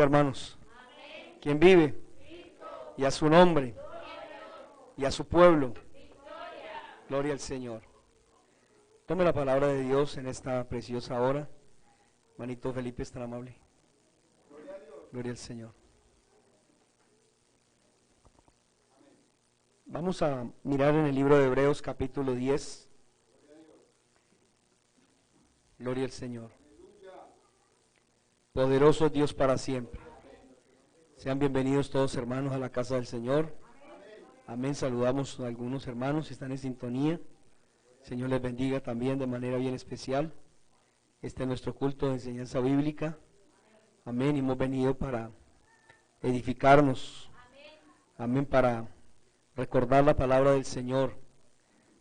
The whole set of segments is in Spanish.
Hermanos, ¿quién vive? Y a su nombre y a su pueblo. Gloria al Señor. Tome la palabra de Dios en esta preciosa hora. Manito Felipe, es tan amable. Gloria al Señor. Vamos a mirar en el libro de Hebreos capítulo 10. Gloria al Señor. Poderoso Dios para siempre. Sean bienvenidos todos, hermanos, a la casa del Señor. Amén. Saludamos a algunos hermanos que están en sintonía. El Señor les bendiga también de manera bien especial. Este es nuestro culto de enseñanza bíblica. Amén. Y hemos venido para edificarnos. Amén. Para recordar la palabra del Señor.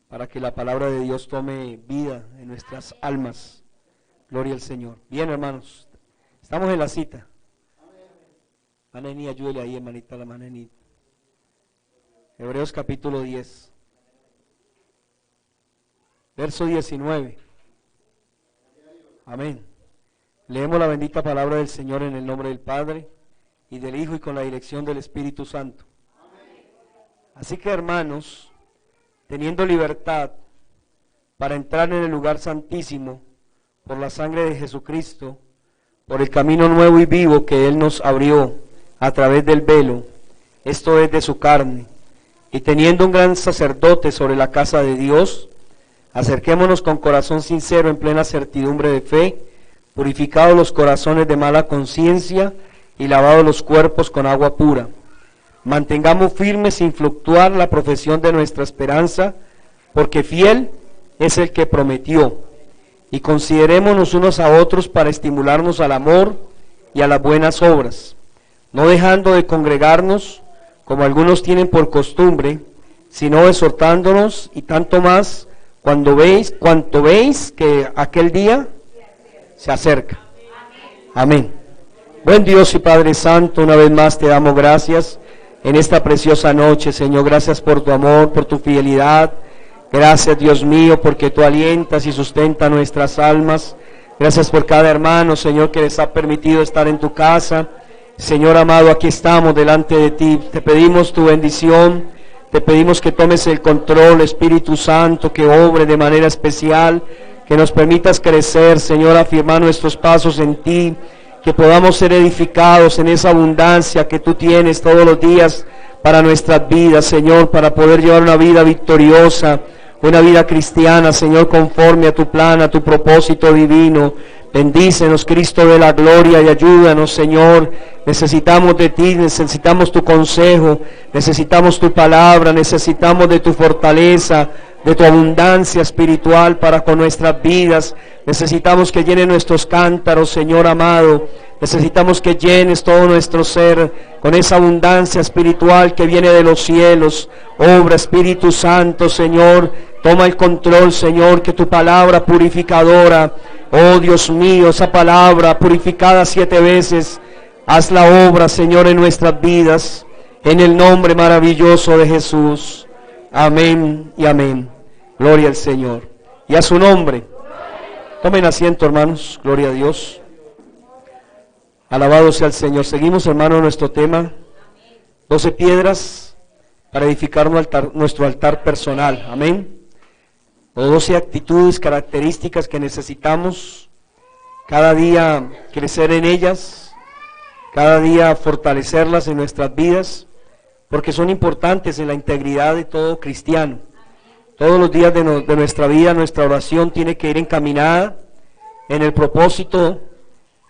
Para que la palabra de Dios tome vida en nuestras almas. Gloria al Señor. Bien, hermanos. Estamos en la cita. Maneni, ayúdele ahí, hermanita, la Maneni. Hebreos capítulo 10. Verso 19. Amén. Leemos la bendita palabra del Señor en el nombre del Padre, y del Hijo, y con la dirección del Espíritu Santo. Así que, hermanos, teniendo libertad para entrar en el lugar santísimo por la sangre de Jesucristo, por el camino nuevo y vivo que Él nos abrió a través del velo, esto es de su carne, y teniendo un gran sacerdote sobre la casa de Dios, acerquémonos con corazón sincero en plena certidumbre de fe, purificados los corazones de mala conciencia y lavados los cuerpos con agua pura. Mantengamos firme sin fluctuar la profesión de nuestra esperanza, porque fiel es el que prometió. Y considerémonos unos a otros para estimularnos al amor y a las buenas obras, no dejando de congregarnos, como algunos tienen por costumbre, sino exhortándonos, y tanto más cuanto veis que aquel día se acerca. Amén. Buen Dios y Padre Santo, una vez más te damos gracias en esta preciosa noche, Señor. Gracias por tu amor, por tu fidelidad. Gracias, Dios mío, porque tú alientas y sustentas nuestras almas. Gracias por cada hermano, Señor, que les ha permitido estar en tu casa. Señor amado, aquí estamos delante de ti. Te pedimos tu bendición. Te pedimos que tomes el control, Espíritu Santo, que obre de manera especial, que nos permitas crecer, Señor, afirmar nuestros pasos en ti, que podamos ser edificados en esa abundancia que tú tienes todos los días para nuestras vidas, Señor, para poder llevar una vida victoriosa, una vida cristiana, Señor, conforme a tu plan, a tu propósito divino. Bendícenos, Cristo de la gloria, y ayúdanos, Señor. Necesitamos de ti, necesitamos tu consejo, necesitamos tu palabra, necesitamos de tu fortaleza, de tu abundancia espiritual para con nuestras vidas. Necesitamos que llenes nuestros cántaros, Señor amado. Necesitamos que llenes todo nuestro ser con esa abundancia espiritual que viene de los cielos. Obra, Espíritu Santo, Señor. Toma el control, Señor, que tu palabra purificadora, oh Dios mío, esa palabra purificada 7 veces, haz la obra, Señor, en nuestras vidas, en el nombre maravilloso de Jesús. Amén y amén. Gloria al Señor. Y a su nombre. Tomen asiento, hermanos. Gloria a Dios. Alabado sea el Señor. Seguimos, hermanos, nuestro tema. 12 piedras para edificar nuestro altar personal. Amén. O 12 actitudes, características que necesitamos cada día crecer en ellas, cada día fortalecerlas en nuestras vidas, porque son importantes en la integridad de todo cristiano. Todos los días de nuestra vida, nuestra oración tiene que ir encaminada en el propósito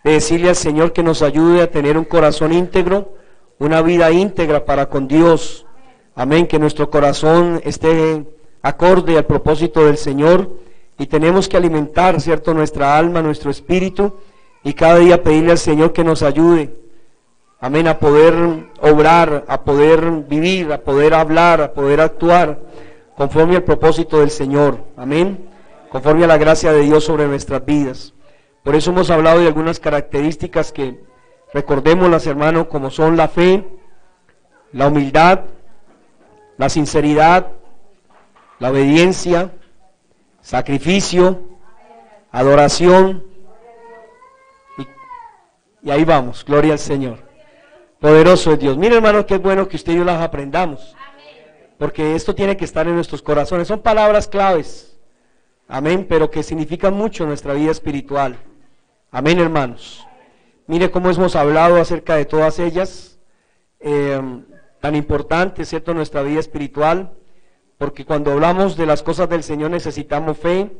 de decirle al Señor que nos ayude a tener un corazón íntegro, una vida íntegra para con Dios. Amén, que nuestro corazón esté acorde al propósito del Señor, y tenemos que alimentar, ¿cierto?, nuestra alma, nuestro espíritu, y cada día pedirle al Señor que nos ayude, amén, a poder obrar, a poder vivir, a poder hablar, a poder actuar conforme al propósito del Señor, amén, conforme a la gracia de Dios sobre nuestras vidas. Por eso hemos hablado de algunas características que recordémoslas, hermanos, como son la fe, la humildad, la sinceridad, la obediencia, sacrificio, adoración Y ahí vamos, gloria al Señor. Poderoso es Dios. Mire, hermanos, que es bueno que usted y yo las aprendamos. Porque esto tiene que estar en nuestros corazones. Son palabras claves. Amén, pero que significan mucho en nuestra vida espiritual. Amén, hermanos. Mire cómo hemos hablado acerca de todas ellas. Tan importante, ¿cierto?, en nuestra vida espiritual. Porque cuando hablamos de las cosas del Señor necesitamos fe,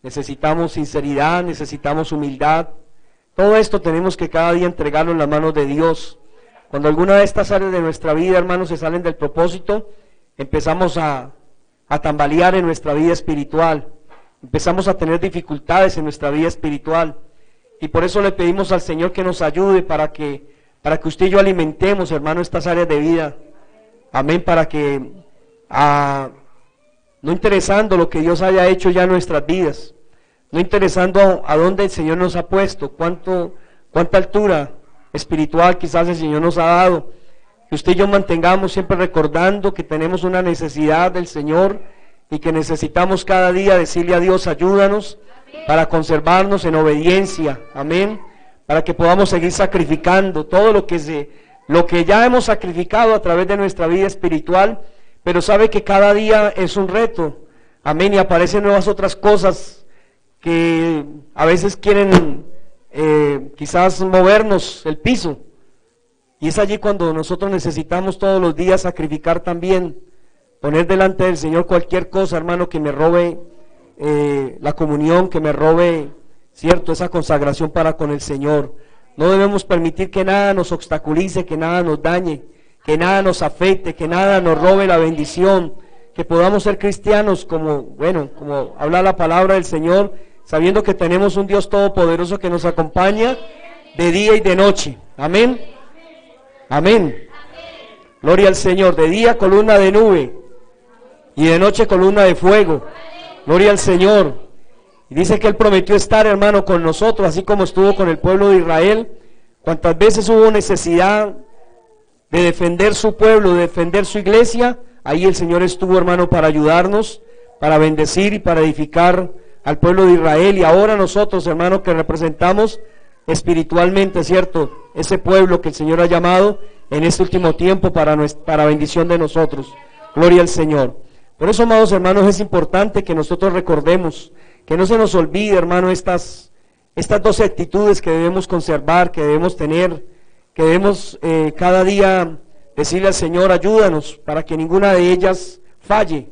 necesitamos sinceridad, necesitamos humildad. Todo esto tenemos que cada día entregarlo en las manos de Dios. Cuando alguna de estas áreas de nuestra vida, hermanos, se salen del propósito, empezamos a tambalear en nuestra vida espiritual. Empezamos a tener dificultades en nuestra vida espiritual. Y por eso le pedimos al Señor que nos ayude para que usted y yo alimentemos, hermano, estas áreas de vida. Amén, para que, no interesando lo que Dios haya hecho ya en nuestras vidas, no interesando a dónde el Señor nos ha puesto, cuánta altura espiritual quizás el Señor nos ha dado, que usted y yo mantengamos siempre recordando que tenemos una necesidad del Señor y que necesitamos cada día decirle a Dios, ayúdanos para conservarnos en obediencia, amén, para que podamos seguir sacrificando todo lo que ya hemos sacrificado a través de nuestra vida espiritual, pero sabe que cada día es un reto, amén, y aparecen nuevas otras cosas que a veces quieren quizás movernos el piso, y es allí cuando nosotros necesitamos todos los días sacrificar también, poner delante del Señor cualquier cosa, hermano, que me robe la comunión, que me robe, cierto, esa consagración para con el Señor. No debemos permitir que nada nos obstaculice, que nada nos dañe, que nada nos afecte, que nada nos robe la bendición, que podamos ser cristianos como habla la palabra del Señor, sabiendo que tenemos un Dios todopoderoso que nos acompaña de día y de noche. Amén. Amén. Gloria al Señor. De día columna de nube y de noche columna de fuego. Gloria al Señor. Y dice que Él prometió estar, hermano, con nosotros, así como estuvo con el pueblo de Israel. Cuantas veces hubo necesidad de defender su pueblo, de defender su iglesia, ahí el Señor estuvo, hermano, para ayudarnos, para bendecir y para edificar al pueblo de Israel. Y ahora nosotros, hermano, que representamos espiritualmente, ¿cierto?, ese pueblo que el Señor ha llamado en este último tiempo para bendición de nosotros. Gloria al Señor. Por eso, amados hermanos, es importante que nosotros recordemos, que no se nos olvide, hermano, estas 12 actitudes que debemos conservar, que debemos tener, que debemos cada día decirle al Señor, ayúdanos para que ninguna de ellas falle,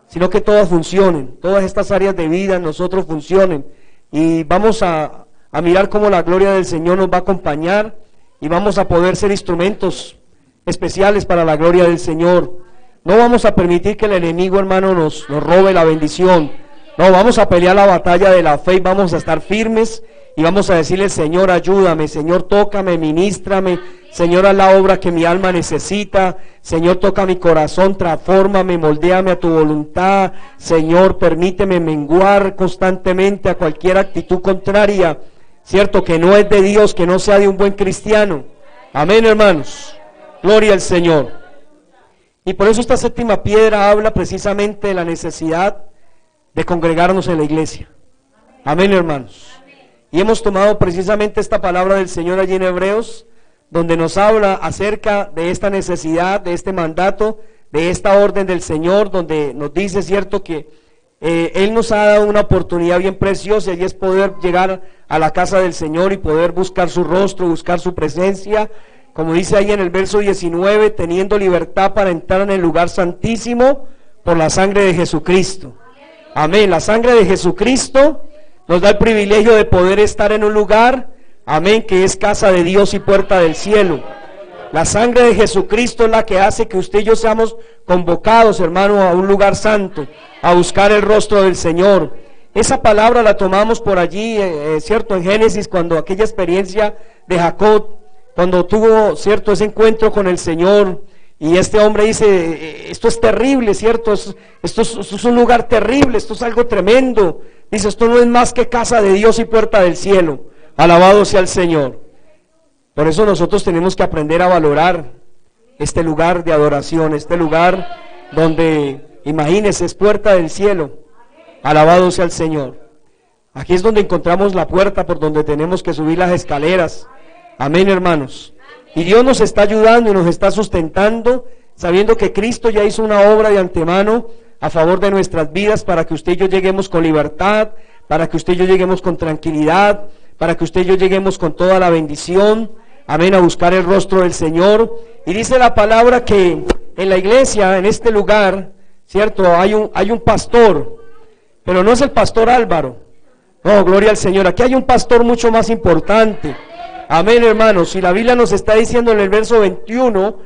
sino que todas funcionen, todas estas áreas de vida en nosotros funcionen, y vamos a mirar cómo la gloria del Señor nos va a acompañar, y vamos a poder ser instrumentos especiales para la gloria del Señor. No vamos a permitir que el enemigo, hermano, nos robe la bendición. No, vamos a pelear la batalla de la fe y vamos a estar firmes y vamos a decirle, Señor, ayúdame, Señor, tócame, ministrame, Señor, haz la obra que mi alma necesita, Señor, toca mi corazón, transfórmame, moldéame a tu voluntad, Señor, permíteme menguar constantemente a cualquier actitud contraria, cierto, que no es de Dios, que no sea de un buen cristiano. Amén, hermanos, gloria al Señor. Y por eso esta séptima piedra habla precisamente de la necesidad de congregarnos en la iglesia. Amén, hermanos. Y hemos tomado precisamente esta palabra del Señor allí en Hebreos, donde nos habla acerca de esta necesidad, de este mandato, de esta orden del Señor, donde nos dice, cierto, que Él nos ha dado una oportunidad bien preciosa, y es poder llegar a la casa del Señor y poder buscar su rostro, buscar su presencia, como dice ahí en el verso 19, teniendo libertad para entrar en el lugar santísimo por la sangre de Jesucristo. Amén, la sangre de Jesucristo nos da el privilegio de poder estar en un lugar, amén, que es casa de Dios y puerta del cielo. La sangre de Jesucristo es la que hace que usted y yo seamos convocados, hermano, a un lugar santo, a buscar el rostro del Señor. Esa palabra la tomamos por allí, cierto, en Génesis, cuando aquella experiencia de Jacob, cuando tuvo, cierto, ese encuentro con el Señor, y este hombre dice, esto es terrible, cierto, esto es un lugar terrible, esto es algo tremendo. Dice, esto no es más que casa de Dios y puerta del cielo. Alabado sea el Señor. Por eso nosotros tenemos que aprender a valorar este lugar de adoración, este lugar donde, imagínense, es puerta del cielo. Alabado sea el Señor. Aquí es donde encontramos la puerta por donde tenemos que subir las escaleras. Amén, hermanos. Y Dios nos está ayudando y nos está sustentando, sabiendo que Cristo ya hizo una obra de antemano a favor de nuestras vidas para que usted y yo lleguemos con libertad, para que usted y yo lleguemos con tranquilidad, para que usted y yo lleguemos con toda la bendición, amén, a buscar el rostro del Señor. Y dice la palabra que en la iglesia, en este lugar, cierto, hay un pastor, pero no es el pastor Álvaro, no, gloria al Señor, aquí hay un pastor mucho más importante, amén, hermanos. Y la Biblia nos está diciendo en el verso 21,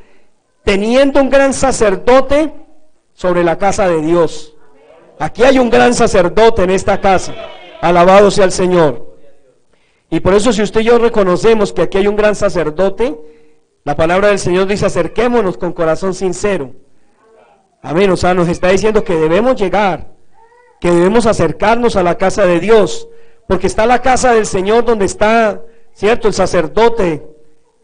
teniendo un gran sacerdote sobre la casa de Dios. Aquí hay un gran sacerdote en esta casa, alabado sea el Señor. Y por eso, si usted y yo reconocemos que aquí hay un gran sacerdote, la palabra del Señor dice, acerquémonos con corazón sincero. Amén, o sea, nos está diciendo que debemos llegar, que debemos acercarnos a la casa de Dios, porque está la casa del Señor donde está, cierto, el sacerdote,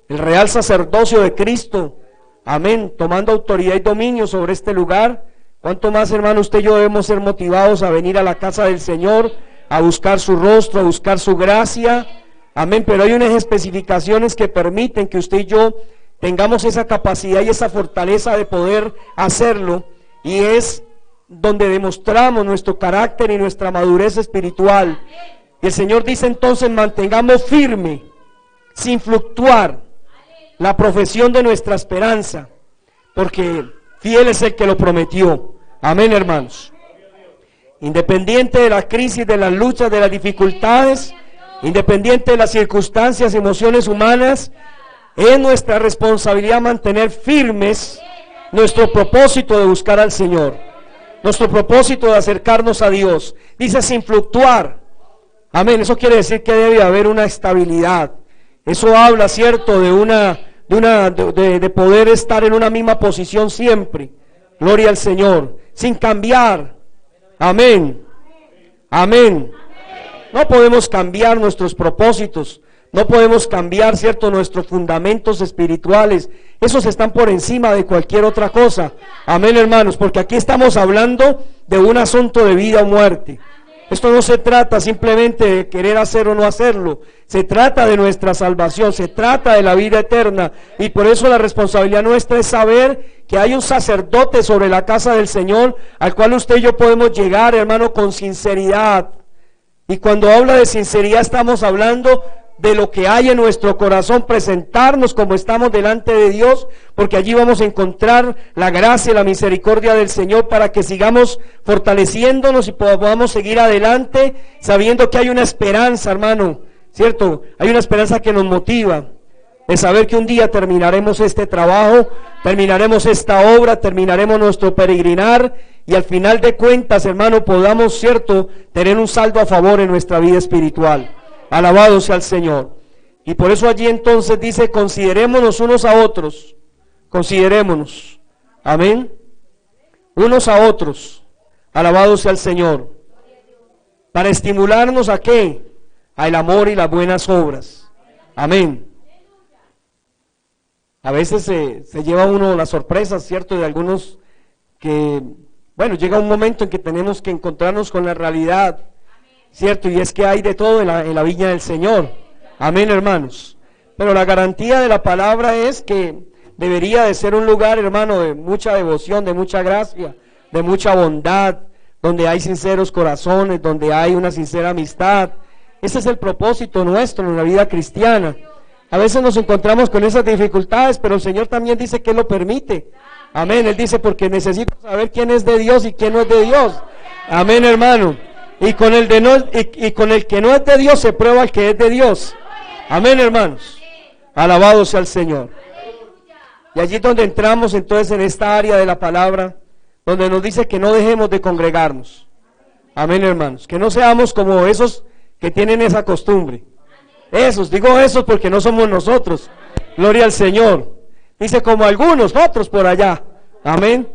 el real sacerdocio de Cristo, amén, tomando autoridad y dominio sobre este lugar. ¿Cuánto más, hermano, usted y yo debemos ser motivados a venir a la casa del Señor, a buscar su rostro, a buscar su gracia? Amén, pero hay unas especificaciones que permiten que usted y yo tengamos esa capacidad y esa fortaleza de poder hacerlo, y es donde demostramos nuestro carácter y nuestra madurez espiritual. Y el Señor dice entonces, mantengamos firme, sin fluctuar, la profesión de nuestra esperanza, porque fiel es el que lo prometió. Amén, hermanos. Independiente de la crisis, de las luchas, de las dificultades, independiente de las circunstancias, emociones humanas, es nuestra responsabilidad mantener firmes nuestro propósito de buscar al Señor, nuestro propósito de acercarnos a Dios. Dice sin fluctuar. Amén, eso quiere decir que debe haber una estabilidad. Eso habla, cierto, de poder estar en una misma posición siempre. Gloria al Señor, sin cambiar. Amén, amén. No podemos cambiar nuestros propósitos, no podemos cambiar, cierto, nuestros fundamentos espirituales. Esos están por encima de cualquier otra cosa. Amén, hermanos, porque aquí estamos hablando de un asunto de vida o muerte. Esto no se trata simplemente de querer hacer o no hacerlo, se trata de nuestra salvación, se trata de la vida eterna, y por eso la responsabilidad nuestra es saber que hay un sacerdote sobre la casa del Señor, al cual usted y yo podemos llegar, hermano, con sinceridad. Y cuando habla de sinceridad estamos hablando de lo que hay en nuestro corazón, presentarnos como estamos delante de Dios, porque allí vamos a encontrar la gracia y la misericordia del Señor para que sigamos fortaleciéndonos y podamos seguir adelante, sabiendo que hay una esperanza, hermano, ¿cierto? Hay una esperanza que nos motiva, de saber que un día terminaremos este trabajo, terminaremos esta obra, terminaremos nuestro peregrinar, y al final de cuentas, hermano, podamos, cierto, tener un saldo a favor en nuestra vida espiritual. Alabado sea el Señor. Y por eso allí entonces dice, considerémonos unos a otros, considerémonos, amén, unos a otros, alabado sea el Señor, para estimularnos ¿a qué? Al amor y las buenas obras, amén. A veces se lleva uno las sorpresas, cierto, de algunos que, bueno, llega un momento en que tenemos que encontrarnos con la realidad, cierto, y es que hay de todo en la viña del Señor. Amén, hermanos. Pero la garantía de la palabra es que debería de ser un lugar, hermano, de mucha devoción, de mucha gracia, de mucha bondad, donde hay sinceros corazones, donde hay una sincera amistad. Ese es el propósito nuestro en la vida cristiana. A veces nos encontramos con esas dificultades, pero el Señor también dice que Él lo permite. Amén, Él dice, porque necesito saber quién es de Dios y quién no es de Dios. Amén, hermano. Y con el que no es de Dios se prueba el que es de Dios. Amén, hermanos. Alabado sea el Señor. Y allí es donde entramos entonces en esta área de la palabra, donde nos dice que no dejemos de congregarnos. Amén, hermanos. Que no seamos como esos que tienen esa costumbre. Digo esos porque no somos nosotros. Gloria al Señor. Dice como algunos, otros por allá. Amén.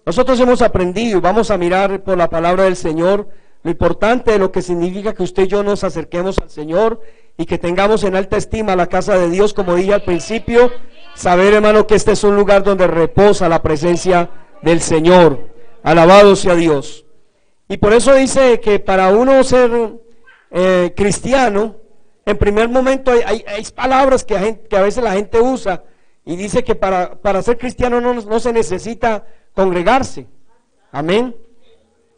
Nosotros hemos aprendido, vamos a mirar por la palabra del Señor, lo importante de lo que significa que usted y yo nos acerquemos al Señor y que tengamos en alta estima la casa de Dios, como dije al principio, saber, hermano, que este es un lugar donde reposa la presencia del Señor. Alabado sea Dios. Y por eso dice que para uno ser cristiano, en primer momento hay palabras que a veces la gente usa y dice que para ser cristiano no se necesita congregarse. Amén.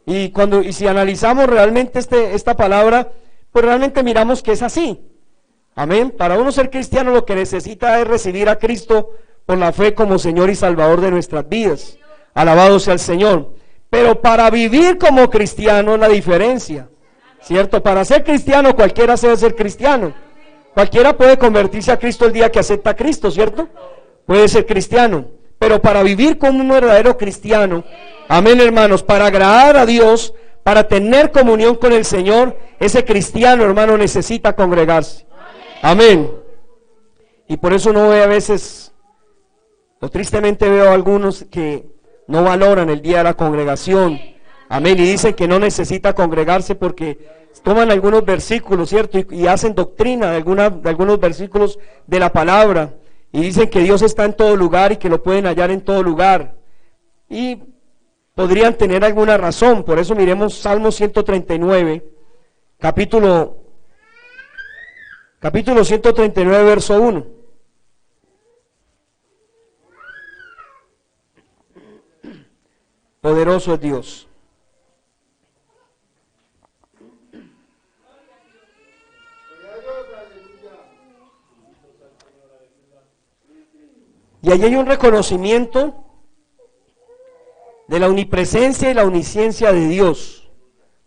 Y si analizamos realmente esta palabra, pues realmente miramos que es así. Amén. Para uno ser cristiano lo que necesita es recibir a Cristo por la fe como Señor y Salvador de nuestras vidas. Alabado sea el Señor. Pero para vivir como cristiano es la diferencia, ¿cierto? Para ser cristiano cualquiera debe ser cristiano. Cualquiera puede convertirse a Cristo el día que acepta a Cristo, ¿cierto? Puede ser cristiano. Pero para vivir como un verdadero cristiano, amén, hermanos, para agradar a Dios, para tener comunión con el Señor, ese cristiano, hermano, necesita congregarse. Amén. Y por eso uno ve a veces, o tristemente veo a algunos que no valoran el día de la congregación. Amén. Y dicen que no necesita congregarse porque toman algunos versículos, ¿cierto? Y hacen doctrina de algunos versículos de la palabra. Y dicen que Dios está en todo lugar y que lo pueden hallar en todo lugar. Y podrían tener alguna razón. Por eso miremos Salmo 139, capítulo 139, verso 1. Poderoso es Dios. Y allí hay un reconocimiento de la omnipresencia y la omnisciencia de Dios.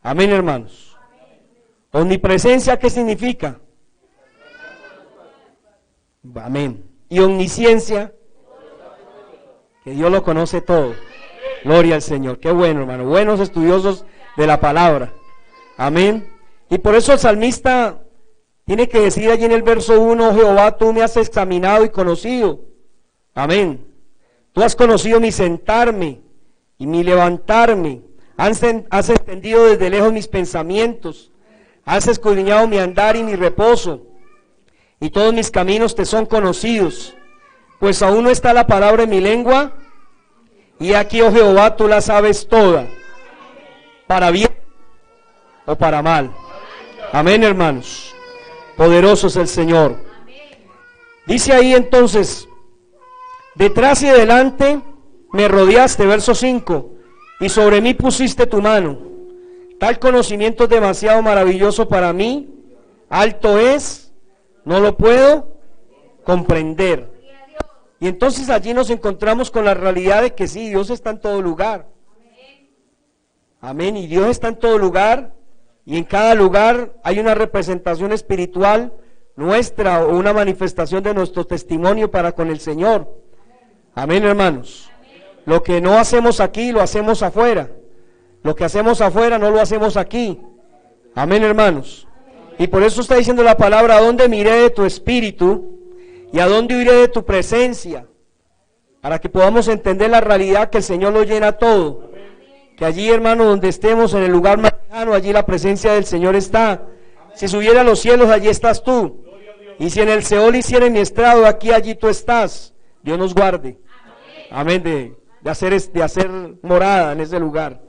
Amén, hermanos. Omnipresencia, ¿qué significa? Amén. Y omnisciencia, que Dios lo conoce todo. Gloria al Señor. Qué bueno, hermano. Buenos estudiosos de la palabra. Amén. Y por eso el salmista tiene que decir allí en el verso 1, oh Jehová, tú me has examinado y conocido. Amén. Tú has conocido mi sentarme y mi levantarme. Has entendido desde lejos mis pensamientos. Has escudriñado mi andar y mi reposo. Y todos mis caminos te son conocidos. Pues aún no está la palabra en mi lengua. Y aquí, oh Jehová, tú la sabes toda, para bien o para mal. Amén, hermanos. Poderoso es el Señor. Dice ahí entonces, detrás y delante me rodeaste, verso 5, y sobre mí pusiste tu mano. Tal conocimiento es demasiado maravilloso para mí, alto es, no lo puedo comprender. Y entonces allí nos encontramos con la realidad de que sí, Dios está en todo lugar. Amén. Y Dios está en todo lugar. Y en cada lugar hay una representación espiritual nuestra o una manifestación de nuestro testimonio para con el Señor. Amén, hermanos. Lo que no hacemos aquí, lo hacemos afuera. Lo que hacemos afuera, no lo hacemos aquí. Amén, hermanos. Y por eso está diciendo la palabra, ¿a dónde miré de tu espíritu? ¿Y a dónde huiré de tu presencia? Para que podamos entender la realidad que el Señor lo llena todo. Que allí, hermano, donde estemos, en el lugar más lejano, allí la presencia del Señor está. Si subiera a los cielos, allí estás tú. Y si en el Seol hiciera mi estrado, allí tú estás. Dios nos guarde. Amén. De hacer morada en ese lugar.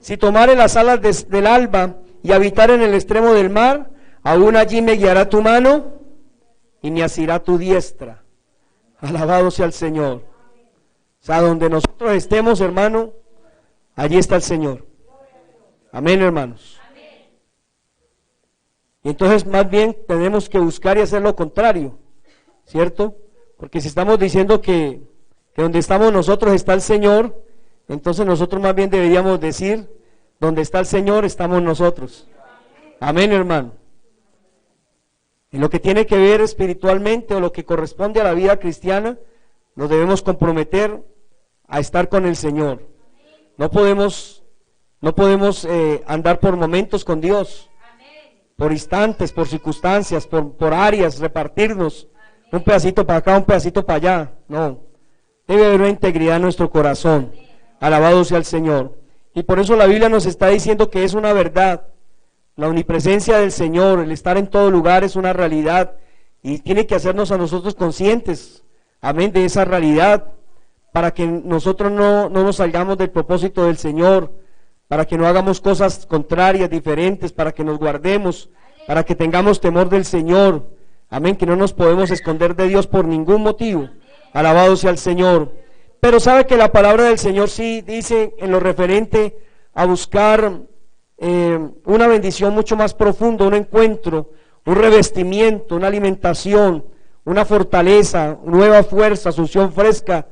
Si tomare las alas del alba y habitar en el extremo del mar, aún allí me guiará tu mano y me asirá tu diestra. Alabado sea el Señor. O sea, donde nosotros estemos, hermano, allí está el Señor. Amén, hermanos. Y entonces más bien tenemos que buscar y hacer lo contrario, ¿cierto? Porque si estamos diciendo que donde estamos nosotros está el Señor, entonces nosotros más bien deberíamos decir, donde está el Señor estamos nosotros. Amén, hermano. En lo que tiene que ver espiritualmente o lo que corresponde a la vida cristiana, nos debemos comprometer a estar con el Señor. No podemos andar por momentos con Dios, por instantes, por circunstancias, por áreas, repartirnos un pedacito para acá, un pedacito para allá. No, debe haber una integridad en nuestro corazón. Alabado sea el Señor. Y por eso la Biblia nos está diciendo que es una verdad. La omnipresencia del Señor, el estar en todo lugar es una realidad y tiene que hacernos a nosotros conscientes, amén, de esa realidad, para que nosotros no nos salgamos del propósito del Señor, para que no hagamos cosas contrarias, diferentes, para que nos guardemos para que tengamos temor del Señor. Amén, que no nos podemos esconder de Dios por ningún motivo. Alabado sea el Señor. Pero sabe que la palabra del Señor sí dice en lo referente a buscar una bendición mucho más profunda, un encuentro, un revestimiento, una alimentación, una fortaleza, nueva fuerza, unción fresca.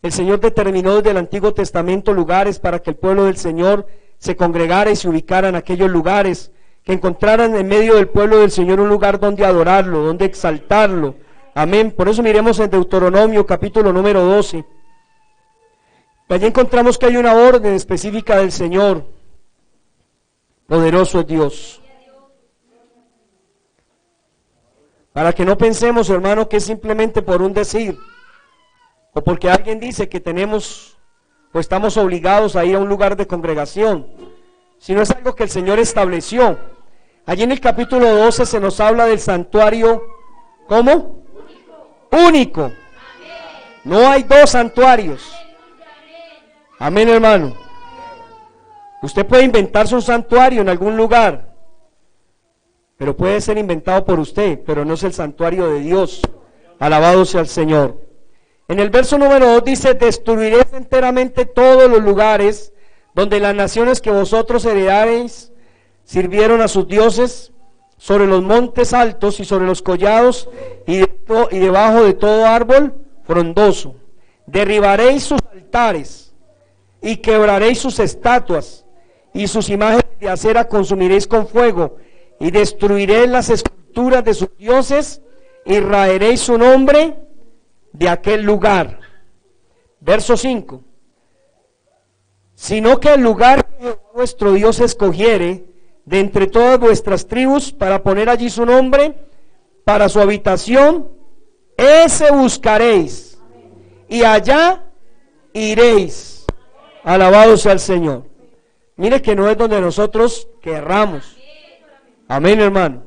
El Señor determinó desde el Antiguo Testamento lugares para que el pueblo del Señor se congregara y se ubicara en aquellos lugares, que encontraran en medio del pueblo del Señor un lugar donde adorarlo, donde exaltarlo. Amén. Por eso miremos en Deuteronomio capítulo número 12. Allí encontramos que hay una orden específica del Señor. Poderoso es Dios. Para que no pensemos, hermano, que es simplemente por un decir, o porque alguien dice que tenemos o estamos obligados a ir a un lugar de congregación, sino es algo que el Señor estableció. Allí en el capítulo 12 se nos habla del santuario, ¿cómo? Único. No hay dos santuarios. Amén, hermano. Usted puede inventarse un santuario en algún lugar, pero puede ser inventado por usted, pero no es el santuario de Dios. Alabado sea el Señor. En el verso número 2 dice: destruiréis enteramente todos los lugares donde las naciones que vosotros heredaréis sirvieron a sus dioses, sobre los montes altos y sobre los collados y debajo de todo árbol frondoso. Derribaréis sus altares y quebraréis sus estatuas, y sus imágenes de acera consumiréis con fuego, y destruiréis las esculturas de sus dioses, y raeréis su nombre de aquel lugar. Verso 5. Sino que el lugar que vuestro Dios escogiere de entre todas vuestras tribus para poner allí su nombre, para su habitación, ese buscaréis, y allá iréis. Alabado sea el Señor. Mire que no es donde nosotros querramos. Amén, hermano.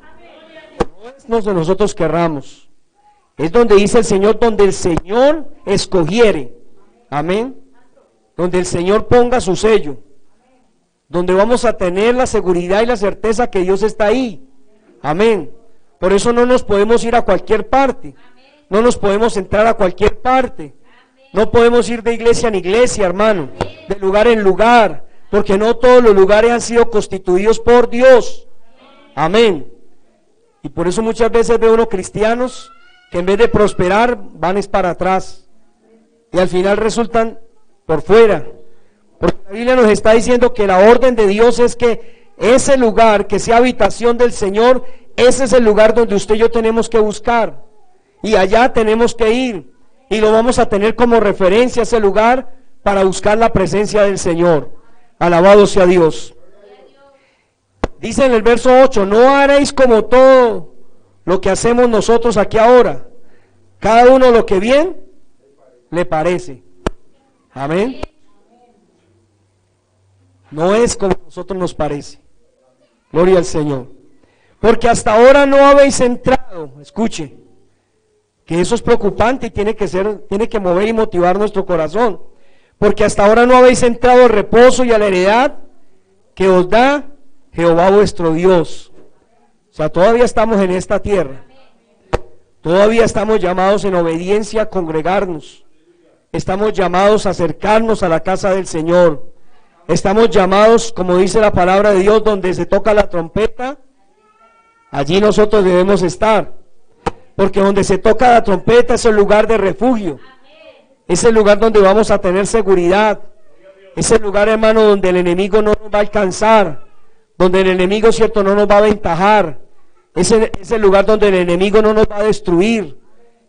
No es donde nosotros querramos. Es donde dice el Señor, donde el Señor escogiere. Amén. Donde el Señor ponga su sello. Donde vamos a tener la seguridad y la certeza que Dios está ahí. Amén. Por eso no nos podemos ir a cualquier parte. No nos podemos entrar a cualquier parte. No podemos ir de iglesia en iglesia, hermano. De lugar en lugar. Porque no todos los lugares han sido constituidos por Dios. Amén. Y por eso muchas veces veo unos cristianos que en vez de prosperar van es para atrás. Y al final resultan por fuera. Porque la Biblia nos está diciendo que la orden de Dios es que ese lugar, que sea habitación del Señor, ese es el lugar donde usted y yo tenemos que buscar. Y allá tenemos que ir. Y lo vamos a tener como referencia ese lugar para buscar la presencia del Señor. Alabado sea Dios. Dice en el verso 8, no haréis como todo lo que hacemos nosotros aquí ahora. Cada uno lo que bien le parece. Amén. No es como a nosotros nos parece. Gloria al Señor. Porque hasta ahora no habéis entrado. Escuche, que eso es preocupante y tiene que mover y motivar nuestro corazón. Porque hasta ahora no habéis entrado al reposo y a la heredad que os da Jehová vuestro Dios. O sea, todavía estamos en esta tierra. Todavía estamos llamados en obediencia a congregarnos. Estamos llamados a acercarnos a la casa del Señor. Estamos llamados, como dice la palabra de Dios, donde se toca la trompeta, allí nosotros debemos estar. Porque donde se toca la trompeta es el lugar de refugio. Es el lugar donde vamos a tener seguridad. Es el lugar, hermano, donde el enemigo no nos va a alcanzar. Donde el enemigo, cierto, no nos va a aventajar. Es el lugar donde el enemigo no nos va a destruir.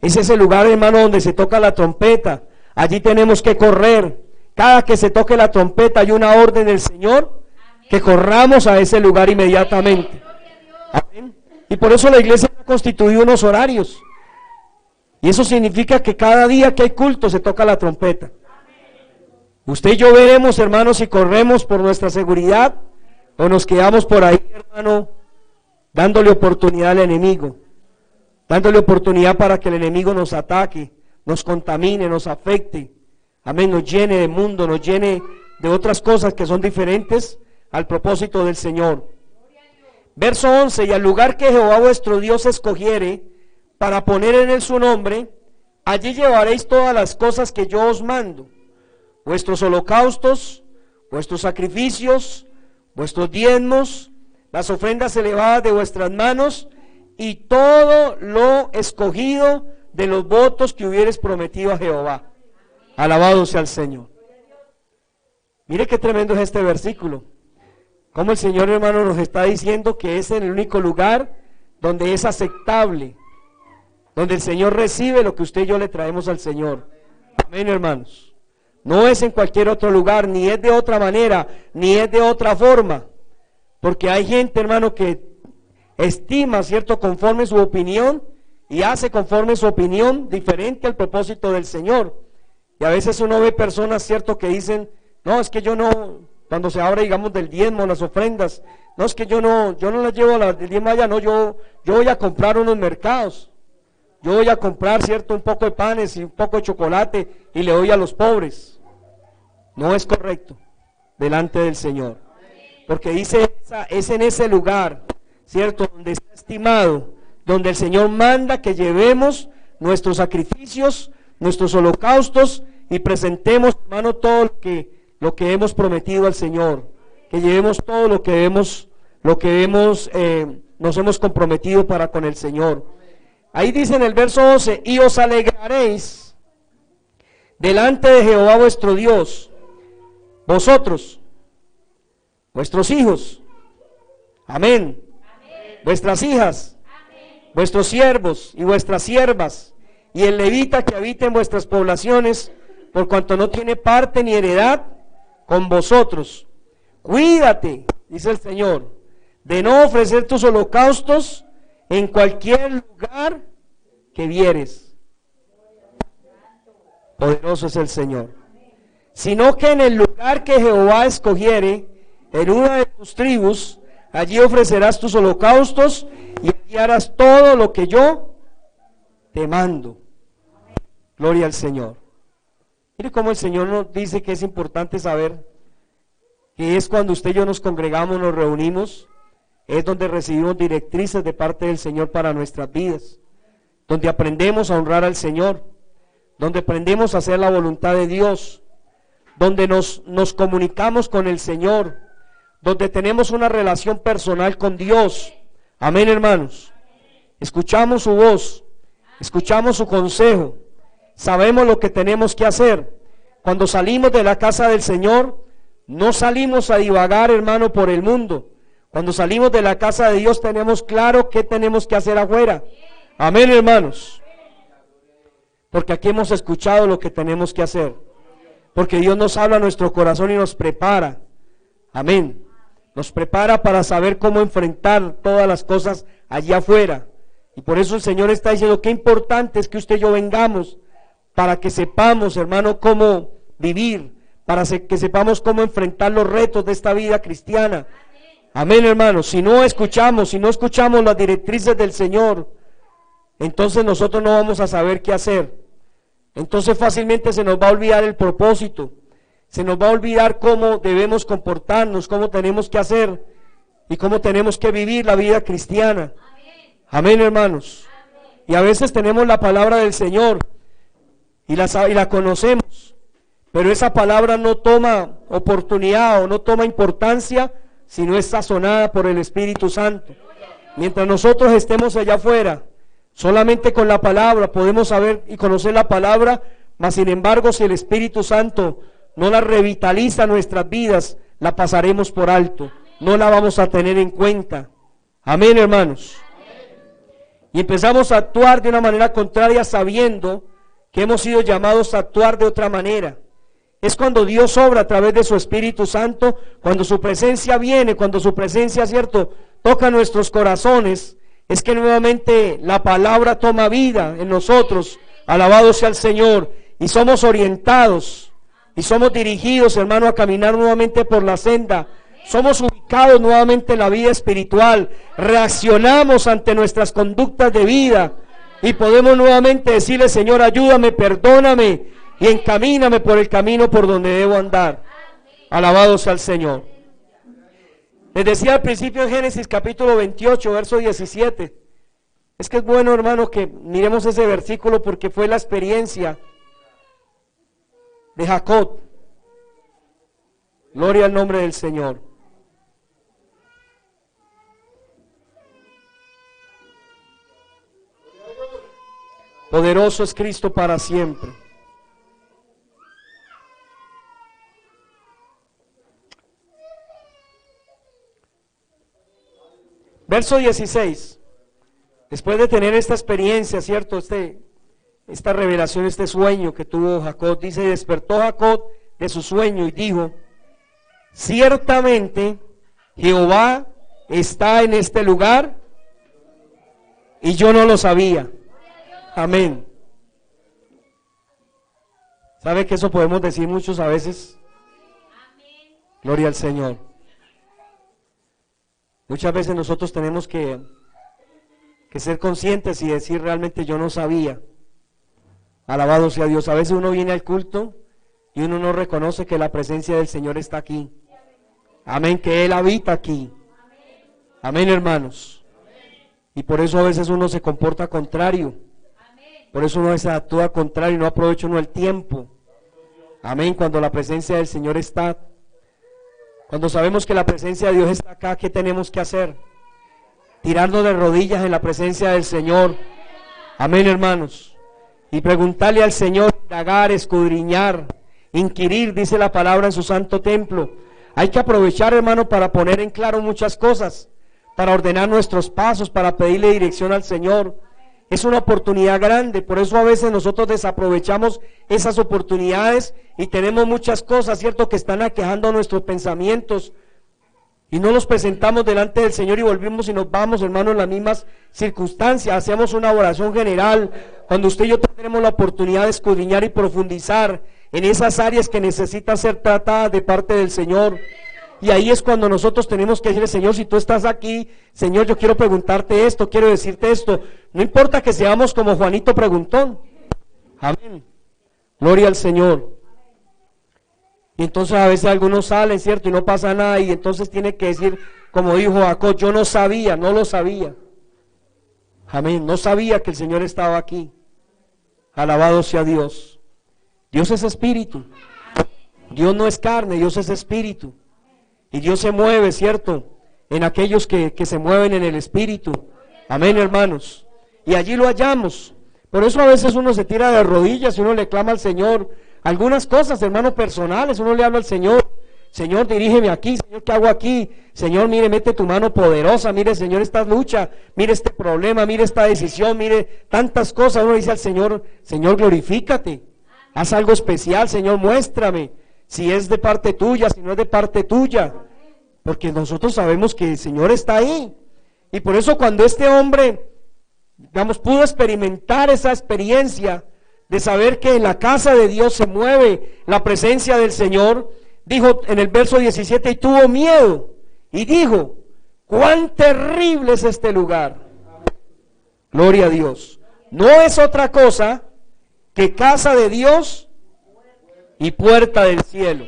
Es ese lugar, hermano, donde se toca la trompeta. Allí tenemos que correr. Cada que se toque la trompeta hay una orden del Señor que corramos a ese lugar inmediatamente. Amén. Y por eso la iglesia ha constituido unos horarios. Y eso significa que cada día que hay culto se toca la trompeta. Usted y yo veremos, hermanos, si corremos por nuestra seguridad o nos quedamos por ahí, hermano, dándole oportunidad al enemigo. Dándole oportunidad para que el enemigo nos ataque, nos contamine, nos afecte. Amén, nos llene de mundo, nos llene de otras cosas que son diferentes al propósito del Señor. Verso 11, y al lugar que Jehová vuestro Dios escogiere para poner en él su nombre, allí llevaréis todas las cosas que yo os mando, vuestros holocaustos, vuestros sacrificios, vuestros diezmos, las ofrendas elevadas de vuestras manos, y todo lo escogido de los votos que hubieres prometido a Jehová. Alabado sea el Señor. Mire qué tremendo es este versículo. Como el Señor, hermano, nos está diciendo que es en el único lugar donde es aceptable, donde el Señor recibe lo que usted y yo le traemos al Señor. Amén, hermanos. No es en cualquier otro lugar, ni es de otra manera, ni es de otra forma. Porque hay gente, hermano, que estima, ¿cierto?, conforme su opinión y hace conforme su opinión diferente al propósito del Señor. Y a veces uno ve personas, ¿cierto?, que dicen, no, es que yo no, cuando se habla, digamos, del diezmo, las ofrendas, no, es que yo no las llevo el diezmo allá, no, yo voy a comprar unos mercados, yo voy a comprar, ¿cierto?, un poco de panes y un poco de chocolate y le doy a los pobres. No es correcto delante del Señor, porque dice, es en ese lugar, ¿cierto?, donde está estimado, donde el Señor manda que llevemos nuestros sacrificios, nuestros holocaustos y presentemos, hermano, todo lo que hemos prometido al Señor, que llevemos todo lo que nos hemos comprometido para con el Señor. Ahí dice en el verso 11, y os alegraréis delante de Jehová vuestro Dios, vosotros, vuestros hijos, amén, vuestras hijas, vuestros siervos y vuestras siervas, y el levita que habita en vuestras poblaciones, por cuanto no tiene parte ni heredad con vosotros. Cuídate, dice el Señor, de no ofrecer tus holocaustos en cualquier lugar que vieres. Poderoso es el Señor. Sino que en el lugar que Jehová escogiere, en una de tus tribus, allí ofrecerás tus holocaustos y allí harás todo lo que yo te mando. Gloria al Señor. Mire cómo el Señor nos dice que es importante saber que es cuando usted y yo nos congregamos, nos reunimos, es donde recibimos directrices de parte del Señor para nuestras vidas, donde aprendemos a honrar al Señor, donde aprendemos a hacer la voluntad de Dios, donde nos comunicamos con el Señor, donde tenemos una relación personal con Dios. Amén, hermanos. Escuchamos su voz, escuchamos su consejo, sabemos lo que tenemos que hacer. Cuando salimos de la casa del Señor, no salimos a divagar, hermano, por el mundo. Cuando salimos de la casa de Dios tenemos claro qué tenemos que hacer afuera. Amén, hermanos. Porque aquí hemos escuchado lo que tenemos que hacer. Porque Dios nos habla a nuestro corazón y nos prepara. Amén. Nos prepara para saber cómo enfrentar todas las cosas allá afuera. Y por eso el Señor está diciendo qué importante es que usted y yo vengamos para que sepamos, hermano, cómo vivir, para que sepamos cómo enfrentar los retos de esta vida cristiana. Amén, hermanos. Si no escuchamos las directrices del Señor, entonces nosotros no vamos a saber qué hacer. Entonces fácilmente se nos va a olvidar el propósito, se nos va a olvidar cómo debemos comportarnos, cómo tenemos que hacer y cómo tenemos que vivir la vida cristiana. Amén, hermanos. Y a veces tenemos la palabra del Señor y la conocemos, pero esa palabra no toma oportunidad o no toma importancia si no es sazonada por el Espíritu Santo. Mientras nosotros estemos allá afuera, solamente con la palabra podemos saber y conocer la palabra, mas sin embargo si el Espíritu Santo no la revitaliza en nuestras vidas, la pasaremos por alto, no la vamos a tener en cuenta. Amén, hermanos. Y empezamos a actuar de una manera contraria sabiendo que hemos sido llamados a actuar de otra manera. Es cuando Dios obra a través de su Espíritu Santo, cuando su presencia viene, cuando su presencia, cierto, toca nuestros corazones, es que nuevamente la palabra toma vida en nosotros. Alabado sea el Señor. Y somos orientados y somos dirigidos, hermano, a caminar nuevamente por la senda. Somos ubicados nuevamente en la vida espiritual. Reaccionamos ante nuestras conductas de vida y podemos nuevamente decirle: Señor, ayúdame, perdóname y encamíname por el camino por donde debo andar. Alabado sea el Señor. Les decía al principio en Génesis capítulo 28, verso 17. Es que es bueno, hermano, que miremos ese versículo porque fue la experiencia de Jacob. Gloria al nombre del Señor. Poderoso es Cristo para siempre. Verso 16. Después de tener esta experiencia, ¿cierto? Esta revelación, este sueño que tuvo Jacob, dice, despertó Jacob de su sueño y dijo, ciertamente Jehová está en este lugar y yo no lo sabía. Amén. ¿Sabe que eso podemos decir muchos a veces? Gloria al Señor. Muchas veces nosotros tenemos que ser conscientes y decir realmente yo no sabía. Alabado sea Dios. A veces uno viene al culto y uno no reconoce que la presencia del Señor está aquí. Amén, que Él habita aquí. Amén, hermanos. Y por eso a veces uno se comporta contrario. Por eso uno se actúa contrario y no aprovecha uno el tiempo. Amén, cuando la presencia del Señor está. Cuando sabemos que la presencia de Dios está acá, ¿qué tenemos que hacer? Tirarnos de rodillas en la presencia del Señor. Amén, hermanos. Y preguntarle al Señor, indagar, escudriñar, inquirir, dice la palabra en su santo templo. Hay que aprovechar, hermano, para poner en claro muchas cosas, para ordenar nuestros pasos, para pedirle dirección al Señor. Es una oportunidad grande, por eso a veces nosotros desaprovechamos esas oportunidades y tenemos muchas cosas, ¿cierto?, que están aquejando nuestros pensamientos y no los presentamos delante del Señor y volvimos y nos vamos, hermanos, en las mismas circunstancias. Hacemos una oración general cuando usted y yo tenemos la oportunidad de escudriñar y profundizar en esas áreas que necesitan ser tratadas de parte del Señor. Y ahí es cuando nosotros tenemos que decirle, Señor, si tú estás aquí, Señor, yo quiero preguntarte esto, quiero decirte esto. No importa que seamos como Juanito preguntón. Amén. Gloria al Señor. Y entonces a veces algunos salen, ¿cierto? Y no pasa nada. Y entonces tiene que decir, como dijo Jacob, yo no sabía, no lo sabía. Amén. No sabía que el Señor estaba aquí. Alabado sea Dios. Dios es espíritu. Dios no es carne, Dios es espíritu. Y Dios se mueve, ¿cierto?, en aquellos que se mueven en el Espíritu. Amén, hermanos. Y allí lo hallamos. Por eso a veces uno se tira de rodillas y uno le clama al Señor. Algunas cosas, hermanos, personales, uno le habla al Señor. Señor, dirígeme aquí. Señor, ¿qué hago aquí? Señor, mire, mete tu mano poderosa. Mire, Señor, esta lucha. Mire este problema, mire esta decisión. Mire tantas cosas. Uno dice al Señor, Señor, glorifícate. Haz algo especial, Señor, muéstrame. Si es de parte tuya, si no es de parte tuya. Porque nosotros sabemos que el Señor está ahí. Y por eso cuando este hombre, digamos, pudo experimentar esa experiencia de saber que en la casa de Dios se mueve la presencia del Señor, dijo en el verso 17, y tuvo miedo. Y dijo, cuán terrible es este lugar. Gloria a Dios. No es otra cosa que casa de Dios y puerta del cielo.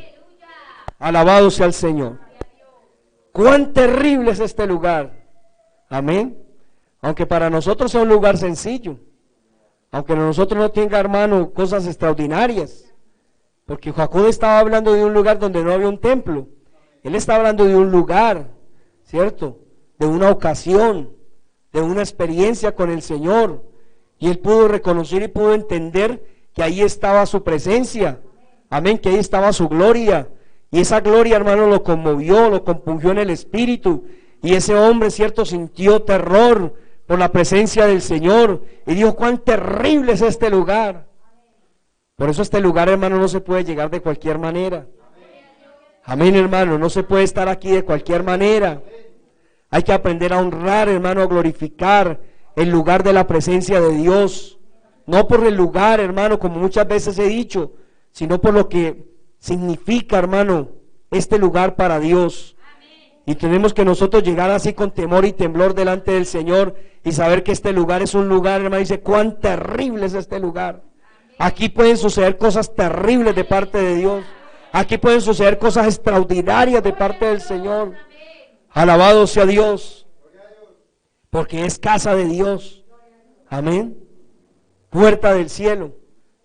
Alabado sea el Señor. Cuán terrible es este lugar. Amén. Aunque para nosotros sea un lugar sencillo, aunque nosotros no tenga, hermano, cosas extraordinarias, porque Jacob estaba hablando de un lugar donde no había un templo. Él está hablando de un lugar, ¿cierto?, de una ocasión, de una experiencia con el Señor, y él pudo reconocer y pudo entender que ahí estaba su presencia. Amén, que ahí estaba su gloria, y esa gloria, hermano, lo conmovió, lo compungió en el espíritu, y ese hombre, cierto, sintió terror por la presencia del Señor, y dijo, cuán terrible es este lugar. Por eso este lugar, hermano, no se puede llegar de cualquier manera. Amén, hermano, no se puede estar aquí de cualquier manera. Hay que aprender a honrar, hermano, a glorificar el lugar de la presencia de Dios, no por el lugar, hermano, como muchas veces he dicho, sino por lo que significa, hermano, este lugar para Dios. Y tenemos que nosotros llegar así con temor y temblor delante del Señor y saber que este lugar es un lugar, hermano, dice, cuán terrible es este lugar. Aquí pueden suceder cosas terribles de parte de Dios. Aquí pueden suceder cosas extraordinarias de parte del Señor. Alabado sea Dios, porque es casa de Dios. Amén. Puerta del cielo.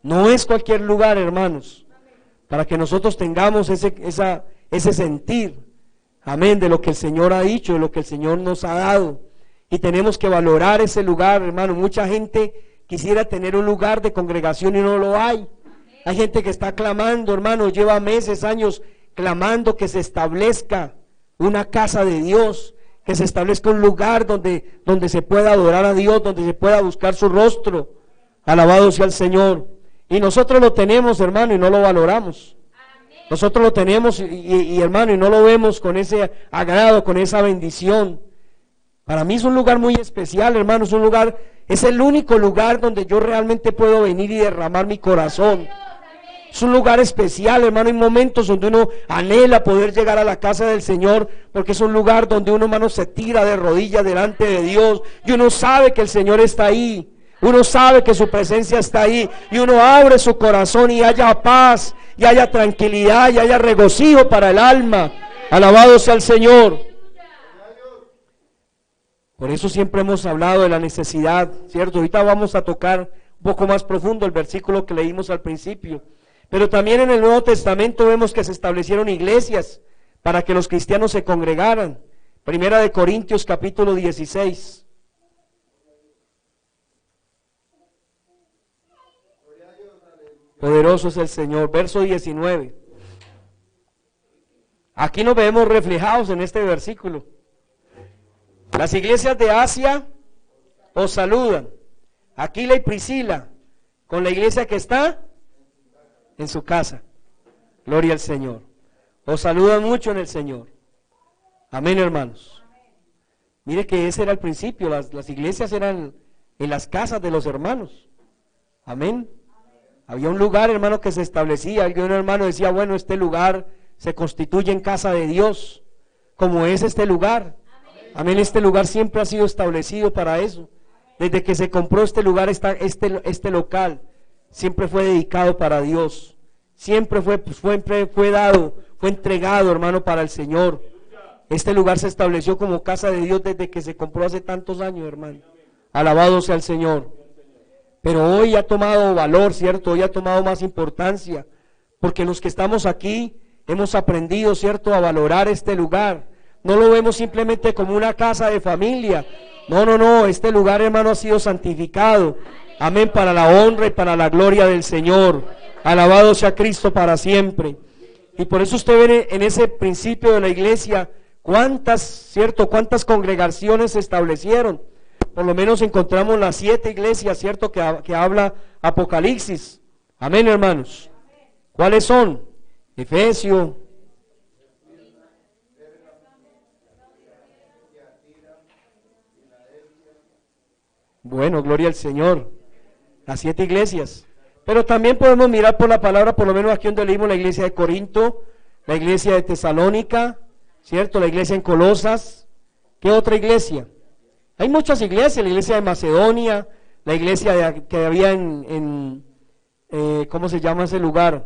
No es cualquier lugar, hermanos, para que nosotros tengamos ese sentir, amén, de lo que el Señor ha dicho, de lo que el Señor nos ha dado. Y tenemos que valorar ese lugar, hermano. Mucha gente quisiera tener un lugar de congregación y no lo hay. Hay gente que está clamando, hermano, lleva meses, años clamando que se establezca una casa de Dios, que se establezca un lugar donde se pueda adorar a Dios, donde se pueda buscar su rostro. Alabado sea el Señor. Y nosotros lo tenemos, hermano, y no lo valoramos. Nosotros lo tenemos y hermano, y no lo vemos con ese agrado, con esa bendición. Para mí es un lugar muy especial, hermano, es el único lugar donde yo realmente puedo venir y derramar mi corazón. Es un lugar especial, hermano. Hay momentos donde uno anhela poder llegar a la casa del Señor, porque es un lugar donde uno, hermano, se tira de rodillas delante de Dios y uno sabe que el Señor está ahí. Uno sabe que su presencia está ahí y uno abre su corazón y haya paz, y haya tranquilidad, y haya regocijo para el alma. Alabado sea el Señor. Por eso siempre hemos hablado de la necesidad, ¿cierto? Ahorita vamos a tocar un poco más profundo el versículo que leímos al principio. Pero también en el Nuevo Testamento vemos que se establecieron iglesias para que los cristianos se congregaran. Primera de Corintios capítulo 16. Poderoso es el Señor. Verso 19. Aquí nos vemos reflejados en este versículo. Las iglesias de Asia os saludan. Aquila y Priscila, con la iglesia que está en su casa. Gloria al Señor. Os saludan mucho en el Señor. Amén, hermanos. Mire que ese era el principio. Las iglesias eran en las casas de los hermanos. Amén. Había un lugar, hermano, que se establecía. Algún hermano decía, bueno, este lugar se constituye en casa de Dios, como es este lugar. Amén, este lugar siempre ha sido establecido para eso. Desde que se compró este lugar, este local, siempre fue dedicado para Dios. Siempre fue dado, fue entregado, hermano, para el Señor. Este lugar se estableció como casa de Dios desde que se compró hace tantos años, hermano. Alabado sea el Señor. Pero hoy ha tomado valor, ¿cierto? Hoy ha tomado más importancia, porque los que estamos aquí hemos aprendido, ¿cierto?, a valorar este lugar. No lo vemos simplemente como una casa de familia. No, este lugar, hermano, ha sido santificado. Amén, para la honra y para la gloria del Señor. Alabado sea Cristo para siempre. Y por eso usted ve en ese principio de la iglesia, cuántas congregaciones se establecieron. Por lo menos encontramos las 7 iglesias, ¿cierto?, que habla Apocalipsis. Amén, hermanos. ¿Cuáles son? Efesios, bueno, gloria al Señor. Las 7 iglesias. Pero también podemos mirar por la palabra, por lo menos aquí donde leímos la iglesia de Corinto, la iglesia de Tesalónica, ¿cierto? La iglesia en Colosas. ¿Qué otra iglesia? Hay muchas iglesias, la iglesia de Macedonia, la iglesia que había ¿cómo se llama ese lugar?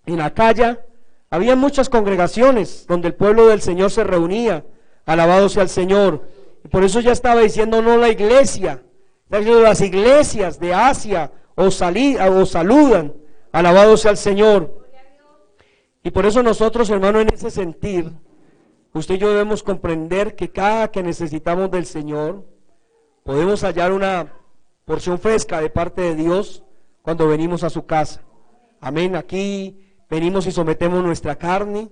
En Acaya. Había muchas congregaciones donde el pueblo del Señor se reunía. Alabado sea el Señor. Y por eso ya estaba diciendo, no la iglesia. Las iglesias de Asia os saludan. Alabado sea el Señor. Y por eso nosotros, hermano, en ese sentir, usted y yo debemos comprender que cada que necesitamos del Señor, podemos hallar una porción fresca de parte de Dios cuando venimos a su casa. Amén. Aquí venimos y sometemos nuestra carne,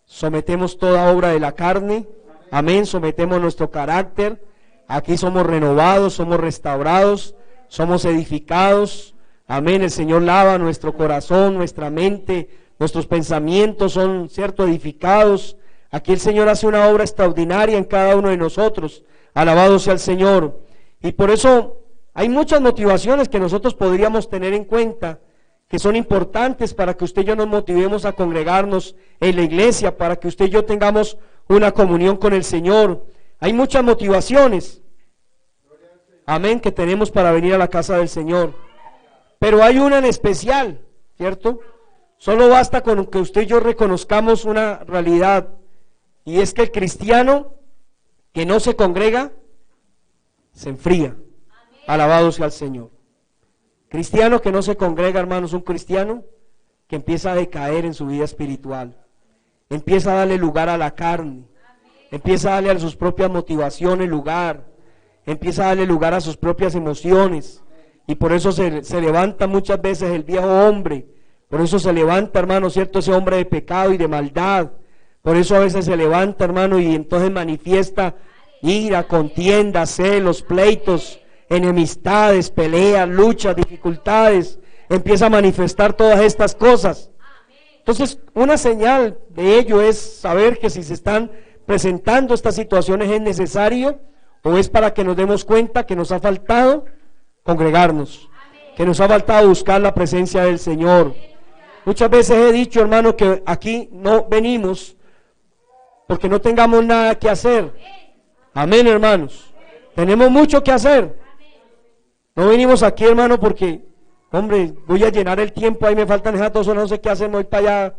sometemos toda obra de la carne. Amén. Sometemos nuestro carácter. Aquí somos renovados, somos restaurados, somos edificados. Amén. El Señor lava nuestro corazón, nuestra mente, nuestros pensamientos son, ¿cierto?, edificados. Aquí el Señor hace una obra extraordinaria en cada uno de nosotros. Alabado sea el Señor. Y por eso hay muchas motivaciones que nosotros podríamos tener en cuenta, que son importantes para que usted y yo nos motivemos a congregarnos en la iglesia, para que usted y yo tengamos una comunión con el Señor. Hay muchas motivaciones, amén, que tenemos para venir a la casa del Señor. Pero hay una en especial, ¿cierto? Solo basta con que usted y yo reconozcamos una realidad, y es que el cristiano que no se congrega, se enfría. Alabado sea el Señor. Cristiano que no se congrega, hermanos, un cristiano que empieza a decaer en su vida espiritual. Empieza a darle lugar a la carne. Empieza a darle a sus propias motivaciones lugar. Empieza a darle lugar a sus propias emociones. Y por eso se levanta muchas veces el viejo hombre. Por eso se levanta, hermano, ¿cierto? Ese hombre de pecado y de maldad. Por eso a veces se levanta, hermano, y entonces manifiesta ira, contienda, celos, pleitos, enemistades, peleas, luchas, dificultades. Empieza a manifestar todas estas cosas. Entonces, una señal de ello es saber que si se están presentando estas situaciones es necesario o es para que nos demos cuenta que nos ha faltado congregarnos, que nos ha faltado buscar la presencia del Señor. Muchas veces he dicho, hermano, que aquí no venimos porque no tengamos nada que hacer. Amén, hermanos. Tenemos mucho que hacer. No venimos aquí, hermano, porque, hombre, voy a llenar el tiempo, ahí me faltan esas 2 horas, no sé qué hacer, voy para allá.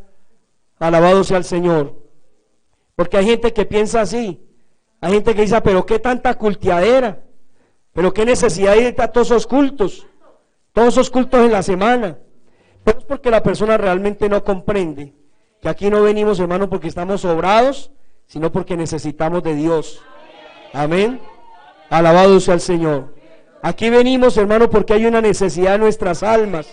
Alabado sea el Señor. Porque hay gente que piensa así. Hay gente que dice, pero qué tanta culteadera. Pero qué necesidad de ir a todos esos cultos en la semana. Pero es porque la persona realmente no comprende que aquí no venimos, hermano, porque estamos sobrados, sino porque necesitamos de Dios. Amén. Alabado sea el Señor. Aquí venimos, hermano, porque hay una necesidad en nuestras almas.